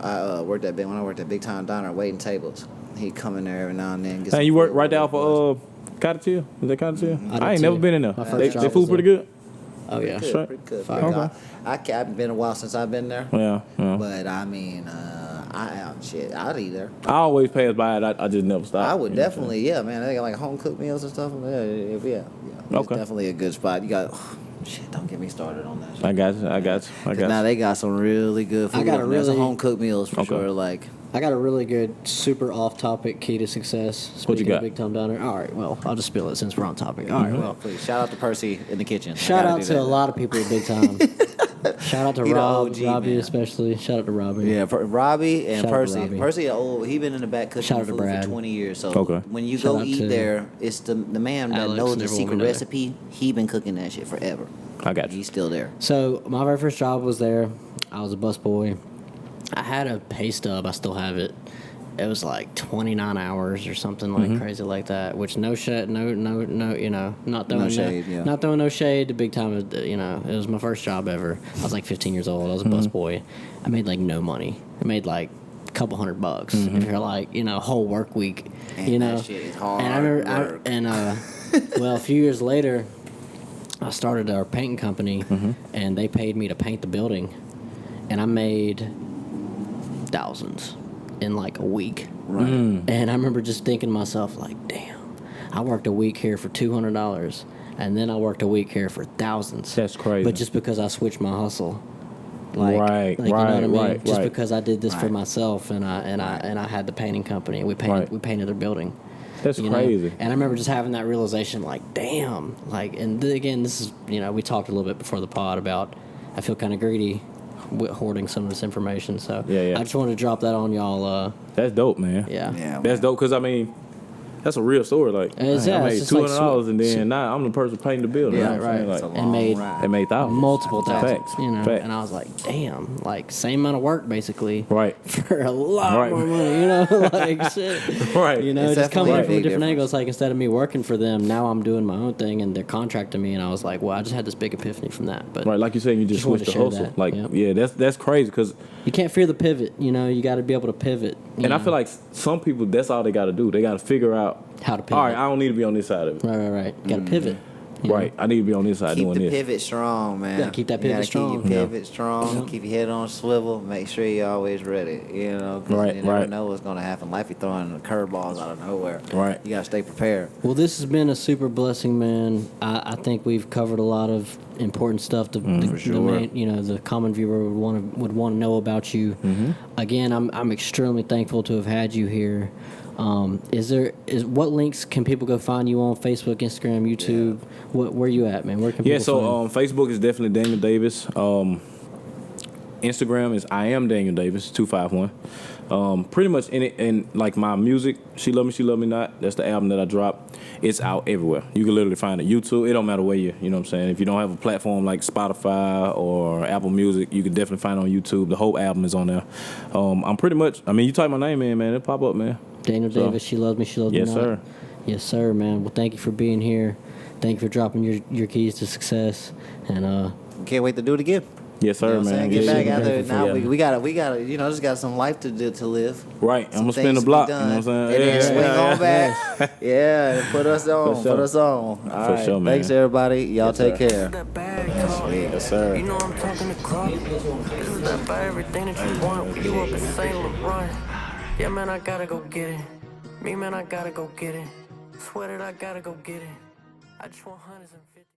S2: I worked at when I worked at Big Time Diner waiting tables. He'd come in there every now and then. Get
S3: Hey,
S2: some
S3: you work
S2: food,
S3: right there off
S2: whatever it was.
S3: Cottage Hill? Is that Cottage Hill?
S1: I
S3: I ain't
S1: did
S3: never
S1: too.
S3: been in there.
S1: My first
S3: They
S1: job
S3: food
S1: was
S3: pretty
S1: there.
S3: good?
S1: Oh yeah.
S2: Pretty
S3: Straight.
S2: good, pretty good.
S1: Fire.
S2: Pretty
S3: Okay.
S2: good. I've been a while since I've been there.
S3: Yeah.
S2: But I mean, I'd eat there.
S3: I always pass by it. I just never stop.
S2: I would
S3: you know what I'm
S2: definitely, yeah, man. They got like home cooked meals and stuff. Yeah. It's
S3: Okay.
S2: definitely a good spot. You got, shit. Don't get me started on that. Shit.
S3: saying? I got you.
S2: Now they got some really good food.
S1: I got a
S2: There's some
S1: really-
S2: home cooked meals for
S3: Okay.
S2: sure. Like,
S1: I got a really good, super off-topic key to success.
S3: What you
S1: Speaking of
S3: got?
S1: Big Time Diner. All right, well, I'll just spill it since we're on topic. All right, well,
S2: please shout out to Percy in the kitchen. I
S1: shout
S2: gotta
S1: out
S2: do
S1: to
S2: that.
S1: a lot of people at Big Time. Shout out to
S2: He the
S1: Rob,
S2: OG,
S1: Robbie
S2: man.
S1: especially. Shout out to Robbie.
S2: Yeah, Robbie and
S1: Shout out to
S2: Percy.
S1: Robbie.
S2: Percy, he been in the back cooking
S1: Shout out to
S2: food
S1: Brad.
S2: for 20 years. So
S3: Okay.
S2: when you
S1: Shout
S2: go
S1: out
S2: eat
S1: to
S2: there, it's the man that
S1: Alex,
S2: knows the
S1: never
S2: secret
S1: went there.
S2: recipe. He been cooking that shit forever.
S3: I got you.
S2: He's still there.
S1: So my very first job was there. I was a busboy. I had a pay stub. I still have it. It was like 29 hours or something like crazy like that. Which no shade, no, you know, not throwing
S2: shade, yeah.
S1: not throwing no shade to Big Time. You know, it was my first job ever. I was like 15 years old. I was a busboy. I made like no money. I made like a couple $100. If you're like, you know, whole work week,
S2: Man,
S1: you know.
S2: that shit is hard
S1: And I remember,
S2: work.
S1: well, a few years later, I started our painting company, and they paid me to paint the building, and I made thousands in like a week.
S2: Right.
S1: And I remember just thinking to myself, like, damn, I worked a week here for $200, and then I worked a week here for thousands.
S3: That's crazy.
S1: But just because I switched my hustle. Like,
S3: Right,
S1: you know what I mean?
S3: right,
S1: Just
S3: right.
S1: because I did this for
S2: Right.
S1: myself, and I had the painting company. We painted their building.
S3: That's
S1: You know?
S3: crazy.
S1: And I remember just having that realization, like, damn. Like, and again, this is, you know, we talked a little bit before the pod about I feel kind of greedy with hoarding some of this information. So
S3: Yeah.
S1: I just wanted to drop that on y'all.
S3: That's dope, man.
S1: Yeah.
S2: Yeah,
S3: That's dope because I mean, that's a real story. Like
S1: It's-
S3: I
S1: yeah,
S3: made
S1: it's just like
S3: $200 and then now I'm the person paying the bill. You know what I'm saying?
S1: right.
S3: Like,
S1: And made
S3: they made thousands.
S1: multiple thousands,
S3: Facts.
S1: you know.
S3: Facts.
S1: And I was like, damn, like same amount of work basically,
S3: Right.
S1: for a lot
S3: Right.
S1: more money, you know, like shit,
S3: Right.
S1: You know,
S2: It's
S1: it just comes
S2: definitely
S1: at
S2: a
S1: it from a
S2: big
S1: different angle.
S2: difference.
S1: It's like instead of me working for them, now I'm doing my own thing, and they're contracting me, and I was like, well, I just had this big epiphany from that. But
S3: Right, like you said, you just
S1: wanted
S3: switch
S1: to
S3: the
S1: share
S3: hustle.
S1: that.
S3: Like,
S1: Yep.
S3: yeah, that's crazy because,
S1: you can't fear the pivot, you know. You got to be able to pivot.
S3: and I feel like some people, that's all they got to do. They got to figure out
S1: how to pivot.
S3: all right, I don't need to be on this side of it.
S1: Right. You got to pivot. you know.
S3: Right, I need to be on this side
S2: Keep
S3: doing
S2: the
S3: this.
S2: pivot strong, man.
S1: Yeah, keep that
S2: You
S1: pivot
S2: gotta
S1: strong.
S2: Keep your pivot strong. Keep your head on a swivel. Make sure you're always ready. You know, 'cause
S3: Right,
S2: you never
S3: right.
S2: know what's gonna happen. Life be throwing curveballs out of nowhere.
S3: Right.
S2: You gotta stay prepared.
S1: Well, this has been a super blessing, man. I think we've covered a lot of important stuff. The main, you know, the common viewer would want to know about you. Again, I'm extremely thankful to have had you here. What links can people go find you on? Facebook, Instagram, YouTube? Where you at, man? Where can people
S3: Yeah, so
S1: find
S3: Facebook is definitely Daniel Davis. Instagram is I am Daniel Davis 251. Pretty much in it, and like my music, She Love Me Not. That's the album that I dropped. It's out everywhere. You can literally find it. YouTube. It don't matter where you know what I'm saying. If you don't have a platform like Spotify or Apple Music, you can definitely find it on YouTube. The whole album is on there. I'm pretty much. I mean, you type my name in, man, it'll pop up, man.
S1: Daniel Davis, She Loves Me Not.
S3: Yes, sir.
S1: Yes, sir, man. Well, thank you for being here. Thank you for dropping your keys to success. And
S2: Can't wait to do it again.
S3: Yes, sir,
S2: You know what I'm
S3: man.
S2: saying? Get
S3: Yeah,
S2: back
S3: yeah.
S2: out there.
S3: Grateful
S2: Now
S3: for you.
S2: we gotta, you know, just got some life to live.
S3: Right, I'm
S2: Some
S3: gonna spin
S2: things
S3: the
S2: to be
S3: block. You know
S2: done.
S3: what I'm saying?
S2: And then swing on back. Yeah, and put us on.
S3: sure.
S2: Put us on. All right.
S3: sure, man.
S2: Thanks, everybody. Y'all take care.
S4: That bag call.
S3: Yes, sir.
S4: You know I'm talking to club. This is that buy everything that you want. You up in St. Laurent. Yeah, man, I gotta go get it. Me, man, I gotta go get it. Swear that I gotta go get it. I just want hundreds and